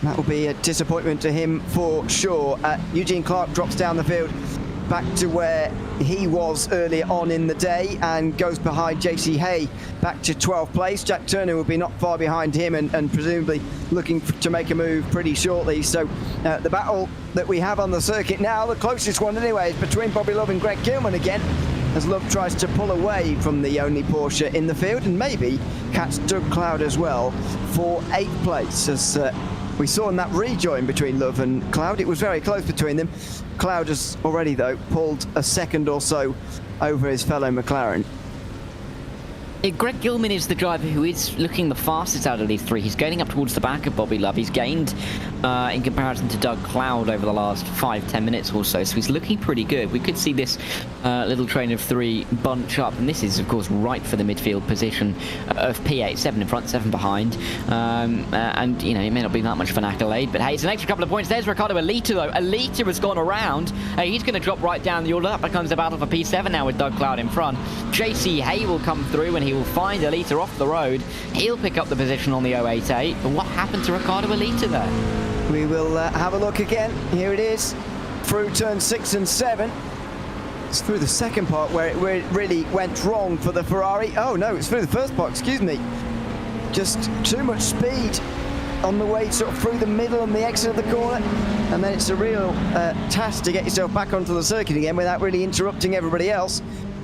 That will be a disappointment to him for sure. Eugene Clark drops down the field back to where he was earlier on in the day and goes behind JC Hay back to 12th place. Jack Turner will be not far behind him and presumably looking to make a move pretty shortly. So the battle that we have on the circuit now, the closest one anyway, is between Bobby Love and Greg Gilman again, as Love tries to pull away from the only Porsche in the field and maybe catch Doug Cloud as well for 8th place. As we saw in that rejoin between Love and Cloud, it was very close between them. Cloud has already, though, pulled a second or so over his fellow McLaren. Greg Gilman is the driver who is looking the fastest out of these three. He's getting up towards the back of Bobby Love. He's gained in comparison to Doug Cloud over the last 5-10 minutes or so, so he's looking pretty good. We could see this little train of three bunch up, and this is of course right for the midfield position of P8, 7 in front, 7 behind, and you know, it may not be that much of an accolade, but hey, it's an extra couple of points. There's Ricardo Alita though. Alita has gone around. He's going to drop right down the order. That becomes a battle for P7 now with Doug Cloud in front. JC Hay will come through and he will find Alita off the road. He'll pick up the position on the 088. But what happened to Ricardo Alita there? We will have a look again. Here it is, through turn 6 and 7. It's through the second part where it really went wrong for the Ferrari. Oh no, it's through the first part, excuse me. Just too much speed on the way sort of through the middle and the exit of the corner, and then it's a real task to get yourself back onto the circuit again without really interrupting everybody else,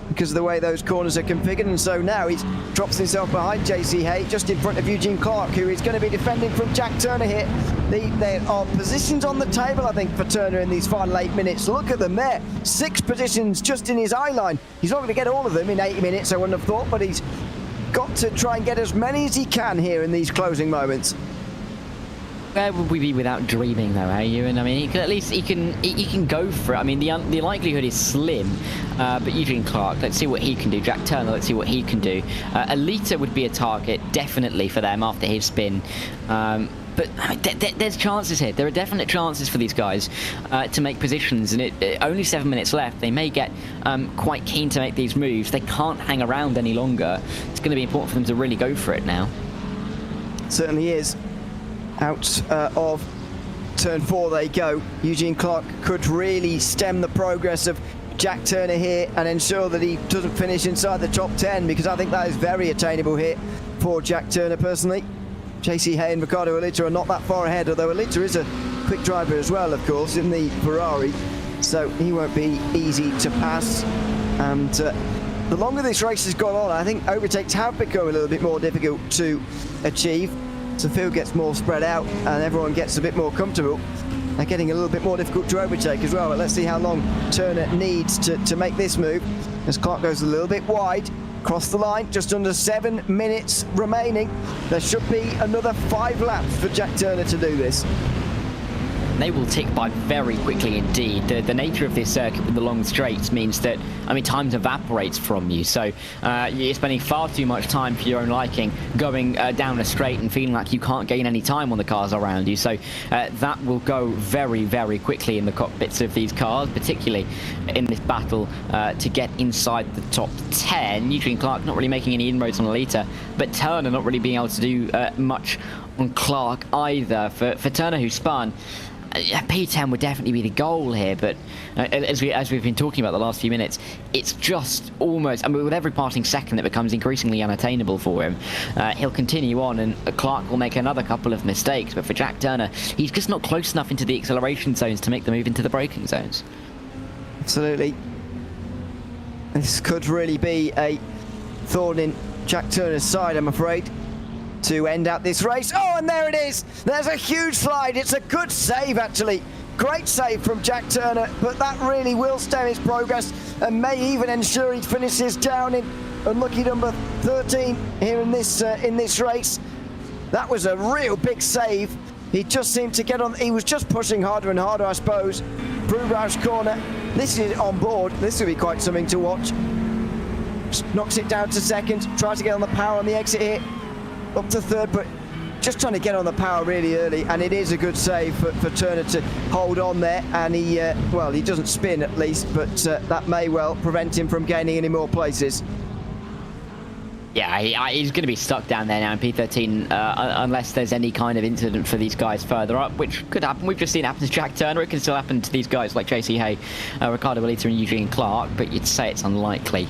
because of the way those corners are configured. And so now he drops himself behind JC Hay, just in front of Eugene Clark, who is going to be defending from Jack Turner here. There are positions on the table, I think, for Turner in these final 8 minutes. Look at them there. 6 positions just in his eye line. He's not going to get all of them in 80 minutes, I wouldn't have thought, but he's got to try and get as many as he can here in these closing moments. Where would we be without dreaming, though, eh, Ewan? I mean, at least he can go for it. I mean, the likelihood is slim, but Eugene Clark, let's see what he can do. Jack Turner, let's see what he can do. Alita would be a target, definitely, for them after his spin. But there's chances here. There are definite chances for these guys to make positions, and only 7 minutes left. They may get quite keen to make these moves. They can't hang around any longer. It's going to be important for them to really go for it now. It certainly is. Out of turn 4 they go. Eugene Clark could really stem the progress of Jack Turner here and ensure that he doesn't finish inside the top 10, because I think that is very attainable here for Jack Turner personally. JC Hay and Ricardo Alita are not that far ahead, although Alita is a quick driver as well, of course, in the Ferrari, so he won't be easy to pass. And the longer this race has gone on, I think overtakes have become a little bit more difficult to achieve. So the field gets more spread out and everyone gets a bit more comfortable. They're getting a little bit more difficult to overtake as well, but let's see how long Turner needs to make this move, as Clark goes a little bit wide. Across the line, just under 7 minutes remaining. There should be another 5 laps for Jack Turner to do this. They will tick by very quickly indeed. The nature of this circuit with the long straights means that, I mean, time evaporates from you. So you're spending far too much time for your own liking going down a straight and feeling like you can't gain any time on the cars around you. So that will go very, very quickly in the cockpits of these cars, particularly in this battle to get inside the top 10. Eugene Clark not really making any inroads on Alita, but Turner not really being able to do much on Clark either. For Turner, who spun, P10 would definitely be the goal here, but as we've been talking about the last few minutes, it's just almost, I mean, with every passing second it becomes increasingly unattainable for him. He'll continue on and Clark will make another couple of mistakes, but for Jack Turner, he's just not close enough into the acceleration zones to make the move into the braking zones. Absolutely. This could really be a thorn in Jack Turner's side, I'm afraid, to end out this race. Oh, and there it is. There's a huge slide. It's a good save, actually, Great save from Jack Turner, but that really will stem his progress and may even ensure he finishes down in unlucky number 13 here in this race. That was a real big save. He just seemed to get on. He was just pushing harder and harder, I suppose. Brugge corner. This is on board. This will be quite something to watch. Just knocks it down to second. Tries to get on the power on the exit here. Up to third, but just trying to get on the power really early. And it is a good save for Turner to hold on there. And he, well, he doesn't spin at least, but that may well prevent him from gaining any more places. Yeah, he's going to be stuck down there now in P13 unless there's any kind of incident for these guys further up, which could happen. We've just seen it happen to Jack Turner. It can still happen to these guys like JC Hay, Ricardo Belita and Eugene Clark, but you'd say it's unlikely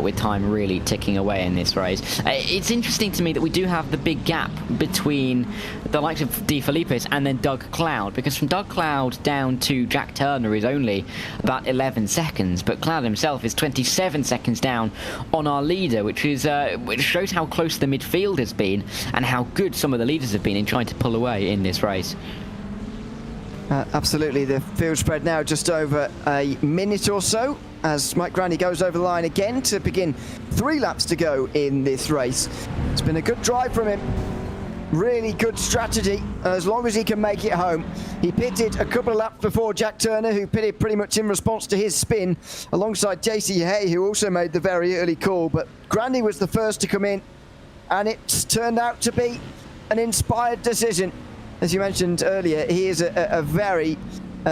with time really ticking away in this race. It's interesting to me that we do have the big gap between the likes of De Filippis and then Doug Cloud, because from Doug Cloud down to Jack Turner is only about 11 seconds, but Cloud himself is 27 seconds down on our leader, which shows how close the midfield has been and how good some of the leaders have been in trying to pull away in this race. Absolutely, the field spread now just over a minute or so as Mike Grandy goes over the line again to begin 3 laps to go in this race. It's been a good drive from him. Really good strategy, as long as he can make it home. He pitted a couple of laps before Jack Turner, who pitted pretty much in response to his spin, alongside JC Hay, who also made the very early call. But Grandy was the first to come in, and it's turned out to be an inspired decision. As you mentioned earlier, he is a very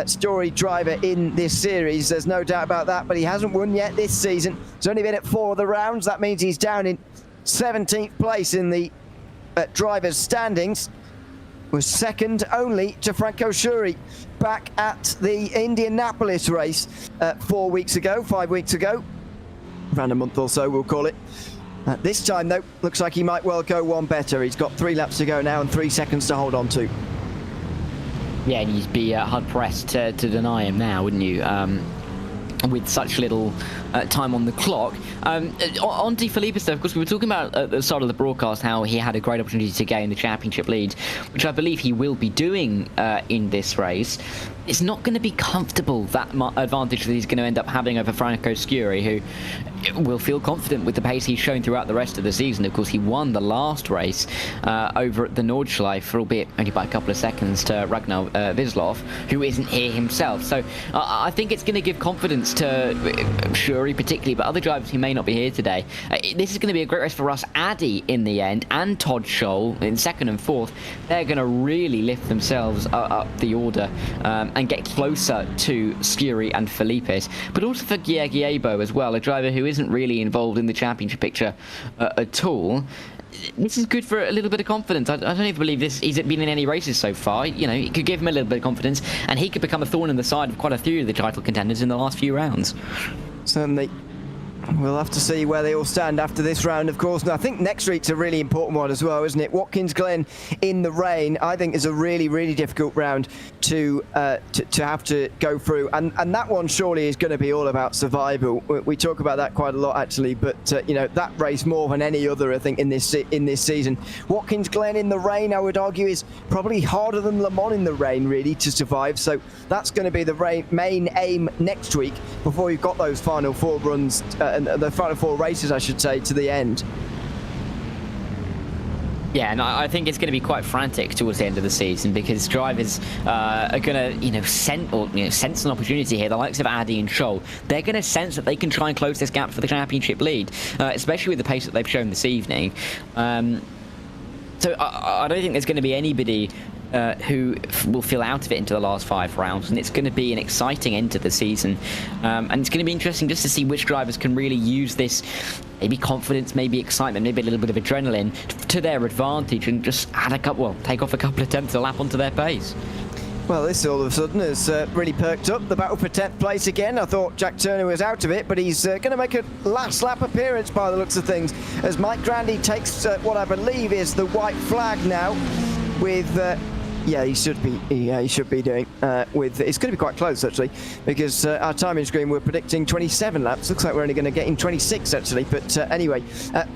storied driver in this series. There's no doubt about that, but he hasn't won yet this season. He's only been at 4 of the rounds. That means he's down in 17th place in the drivers' standings. Was second only to Franco Shuri back at the Indianapolis race 5 weeks ago, around a month or so we'll call it. This time though, looks like he might well go one better. He's got 3 laps to go now and 3 seconds to hold on to. Yeah, and you'd be hard pressed to deny him now, wouldn't you? With such little time on the clock. On De Filippis, though, of course, we were talking about at the start of the broadcast how he had a great opportunity to gain the championship lead, which I believe he will be doing in this race. It's not going to be comfortable, that advantage that he's going to end up having over Franco Scuri, who will feel confident with the pace he's shown throughout the rest of the season. Of course, he won the last race over at the Nordschleife, albeit only by a couple of seconds, to Ragnar Wislov, who isn't here himself. So I think it's going to give confidence to Shuri particularly, but other drivers who may not be here today. This is going to be a great race for Russ Addy in the end, and Todd Scholl in second and fourth. They're going to really lift themselves up the order and get closer to Scuri and Filippis, but also for Giego as well, a driver who isn't really involved in the championship picture at all. This is good for a little bit of confidence. I don't even believe he's been in any races so far. You know, it could give him a little bit of confidence, and he could become a thorn in the side of quite a few of the title contenders in the last few rounds. Certainly. We'll have to see where they all stand after this round, of course. And I think next week's a really important one as well, isn't it? Watkins Glen in the rain, I think, is a really, really difficult round to have to go through. And that one surely is going to be all about survival. We talk about that quite a lot, actually. But, you know, that race more than any other, I think, in this season. Watkins Glen in the rain, I would argue, is probably harder than Le Mans in the rain, really, to survive. So that's going to be the main aim next week before you've got those final 4 runs, the final 4 races, I should say, to the end. Yeah, and I think it's going to be quite frantic towards the end of the season, because drivers are going to, sense an opportunity here. The likes of Addy and Scholl, they're going to sense that they can try and close this gap for the championship lead, especially with the pace that they've shown this evening. So I don't think there's going to be anybody who will feel out of it into the last 5 rounds, and it's going to be an exciting end to the season, and it's going to be interesting just to see which drivers can really use this, maybe confidence, maybe excitement, maybe a little bit of adrenaline to their advantage, and just take off a couple of tenths a lap onto their pace. Well, this all of a sudden has really perked up. The battle for 10th place again. I thought Jack Turner was out of it, but he's going to make a last lap appearance by the looks of things, as Mike Grandy takes what I believe is the white flag now, with Yeah, he should be. Yeah, he should be doing. With it's going to be quite close actually, because our timing screen we're predicting 27 laps. Looks like we're only going to get in 26 actually. But anyway,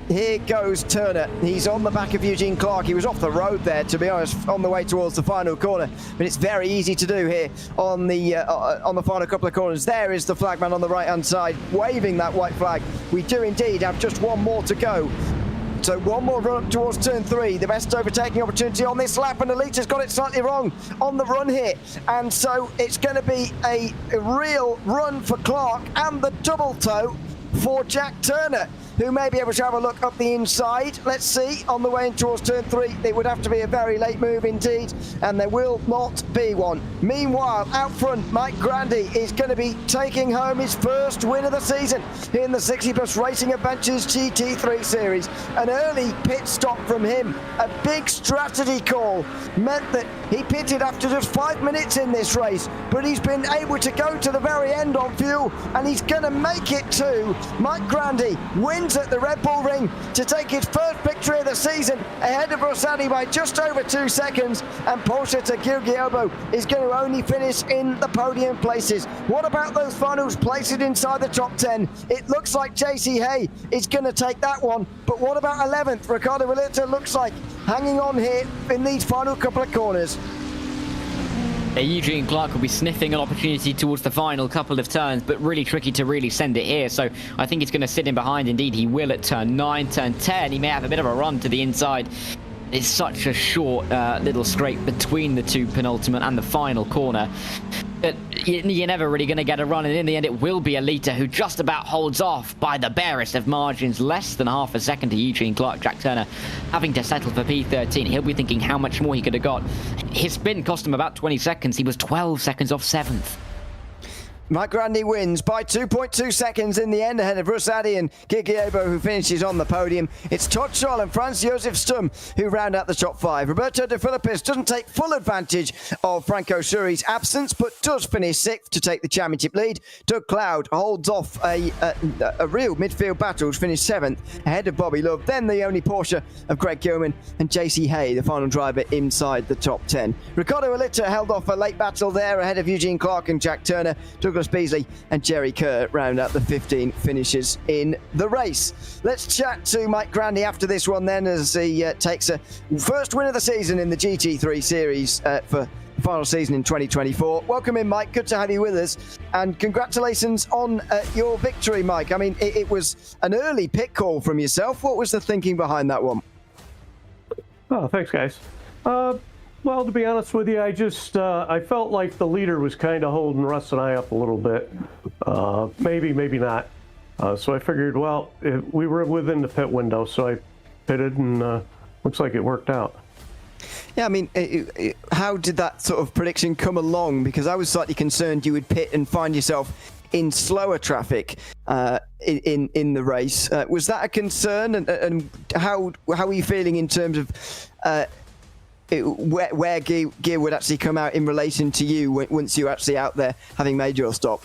here goes Turner. He's on the back of Eugene Clark. He was off the road there, to be honest, on the way towards the final corner. But it's very easy to do here on the final couple of corners. There is the flagman on the right-hand side, waving that white flag. We do indeed have just one more to go. So one more run up towards turn 3, the best overtaking opportunity on this lap, and Alita's got it slightly wrong on the run here. And so it's going to be a real run for Clark and the double toe for Jack Turner, who may be able to have a look up the inside. Let's see, on the way in towards turn 3, it would have to be a very late move indeed, and there will not be one. Meanwhile, out front, Mike Grandy is going to be taking home his first win of the season in the 60 Plus Racing Adventures GT3 series. An early pit stop from him, a big strategy call, meant that he pitted after just 5 minutes in this race, but he's been able to go to the very end on fuel, and he's going to make it too. Mike Grandy wins at the Red Bull Ring to take his first victory of the season ahead of Rosati by just over 2 seconds, and Porsche Tagugiobo is going to only finish in the podium places. What about those finals places inside the top 10? It looks like JC Hay is going to take that one, but what about 11th? Ricardo Valetta looks like hanging on here in these final couple of corners. Eugene Clark will be sniffing an opportunity towards the final couple of turns, but really tricky to really send it here. So I think he's going to sit in behind. Indeed, he will at turn 9, turn 10. He may have a bit of a run to the inside. It's such a short little scrape between the two penultimate and the final corner. But you're never really going to get a run, and in the end it will be Alita who just about holds off by the barest of margins, less than half a second to Eugene Clark. Jack Turner having to settle for P13. He'll be thinking how much more he could have got. His spin cost him about 20 seconds. He was 12 seconds off 7th. Mike Grandy wins by 2.2 seconds in the end, ahead of Rosati and Gigliobo, who finishes on the podium. It's Todd Scholl and Franz Josef Stum who round out the top 5. Roberto De Filippis doesn't take full advantage of Franco Suri's absence, but does finish 6th to take the championship lead. Doug Cloud holds off a real midfield battle to finish 7th, ahead of Bobby Love. Then the only Porsche of Greg Gilman and JC Hay, the final driver inside the top 10. Ricardo Alita held off a late battle there, ahead of Eugene Clark and Jack Turner. Douglas Beasley and Jerry Kerr round out the 15 finishes in the race. Let's chat to Mike Grandy after this one then, as he takes a first win of the season in the GT3 series for the final season in 2024. Welcome in, Mike. Good to have you with us, and congratulations on your victory, Mike. I mean, it was an early pit call from yourself. What was the thinking behind that one? Oh, thanks, guys. Well, to be honest with you, I felt like the leader was kind of holding Russ and I up a little bit. Maybe not. So I figured, well, we were within the pit window, so I pitted, and looks like it worked out. Yeah, I mean, how did that sort of prediction come along? Because I was slightly concerned you would pit and find yourself in slower traffic in the race. Was that a concern? And how are you feeling in terms of where gear would actually come out in relation to you once you're actually out there having made your stop?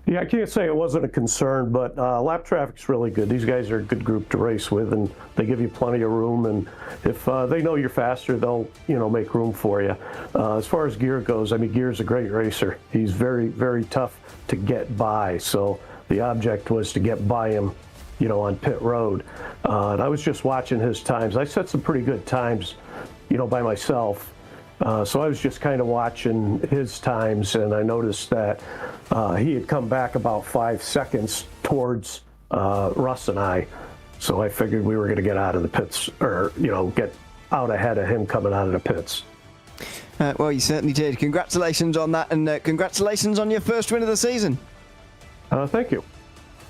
Yeah, I can't say it wasn't a concern, but lap traffic's really good. These guys are a good group to race with, and they give you plenty of room. And if they know you're faster, they'll make room for you. As far as Gear goes, I mean, Gear's a great racer. He's very, very tough to get by. So the object was to get by him, on pit road. And I was just watching his times. I set some pretty good times, by myself. So I was just kind of watching his times, and I noticed that he had come back about 5 seconds towards Russ and I. So I figured we were going to get out of the pits, or, get out ahead of him coming out of the pits. Well, you certainly did. Congratulations on that, and congratulations on your first win of the season. Thank you.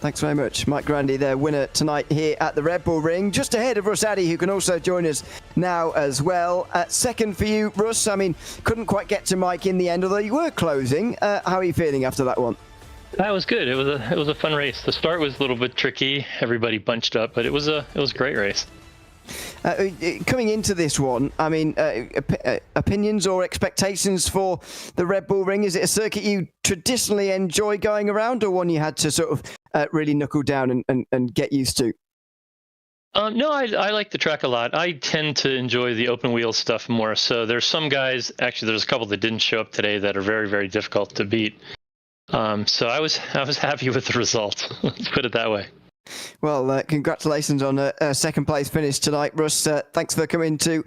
Thanks very much. Mike Grandy, their winner tonight here at the Red Bull Ring, just ahead of Russ Addy, who can also join us now as well. Second for you, Russ. I mean, couldn't quite get to Mike in the end, although you were closing. How are you feeling after that one? That was good. It was a fun race. The start was a little bit tricky. Everybody bunched up, but it was a great race. Coming into this one, I mean, opinions or expectations for the Red Bull Ring? Is it a circuit you traditionally enjoy going around, or one you had to sort of really knuckle down and get used to? No, I like the track a lot. I tend to enjoy the open wheel stuff more. So there's some guys, actually there's a couple that didn't show up today that are very, very difficult to beat. So I was happy with the result. Let's put it that way. Well, congratulations on a second place finish tonight, Russ. Thanks for coming to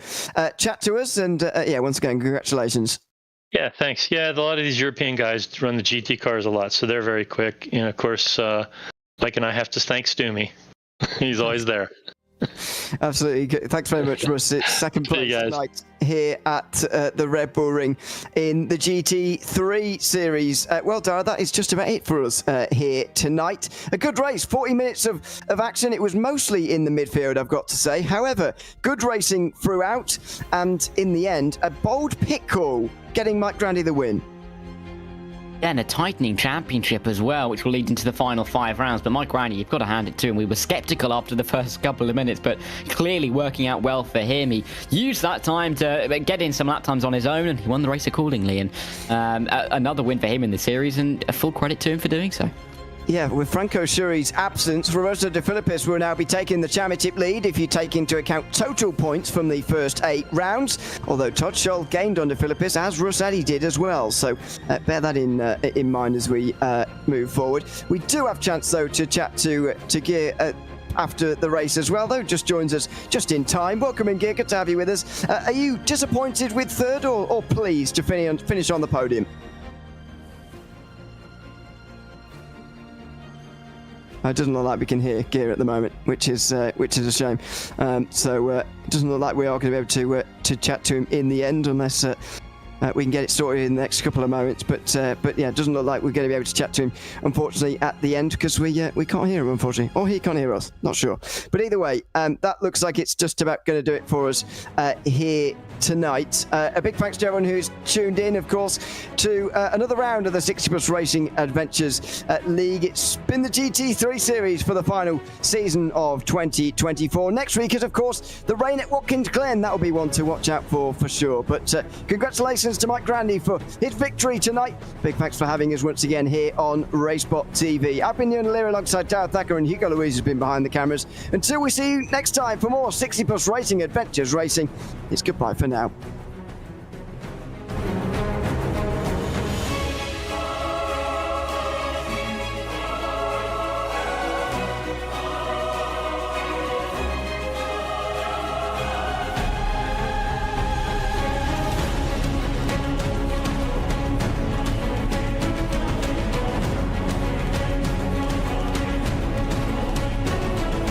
chat to us, and yeah, once again, congratulations. Yeah, thanks. Yeah, a lot of these European guys run the GT cars a lot, so they're very quick. And of course, Mike and I have to thank Stumi. He's always there. Absolutely. Thanks very much, Russ. It's second place tonight here at the Red Bull Ring in the GT3 series. Well, Dara, that is just about it for us here tonight. A good race, 40 minutes of action. It was mostly in the midfield, I've got to say. However, good racing throughout, and in the end, a bold pit call getting Mike Grandy the win. Yeah, and a tightening championship as well, which will lead into the final 5 rounds. But Mike Grandy, you've got to hand it to him. We were sceptical after the first couple of minutes, but clearly working out well for him. He used that time to get in some lap times on his own, and he won the race accordingly. And another win for him in the series, and a full credit to him for doing so. Yeah, with Franco Schuri's absence, Roberto De Filippis will now be taking the championship lead if you take into account total points from the first 8 rounds, although Todd Scholl gained on De Filippis, as Rossetti did as well, so bear that in mind as we move forward. We do have a chance, though, to chat to Gear after the race as well, though. Just joins us just in time. Welcome in, Gear. Good to have you with us. Are you disappointed with third or pleased to finish on the podium? It doesn't look like we can hear Gear at the moment, which is a shame. So it doesn't look like we are going to be able to chat to him in the end, unless we can get it sorted in the next couple of moments. But yeah, it doesn't look like we're going to be able to chat to him, unfortunately, at the end, because we can't hear him, unfortunately, or he can't hear us. Not sure. But either way, that looks like it's just about going to do it for us here tonight. A big thanks to everyone who's tuned in, of course, to another round of the 60 Plus Racing Adventures League. It's been the GT3 series for the final season of 2024. Next week is, of course, the rain at Watkins Glen. That will be one to watch out for sure. But congratulations to Mike Grandy for his victory tonight. Big thanks for having us once again here on RaceSpotTV. I've been Ewan Lear alongside Darrell Thacker, and Hugo Louise has been behind the cameras. Until we see you next time for more 60 Plus Racing Adventures Racing, it's goodbye for now.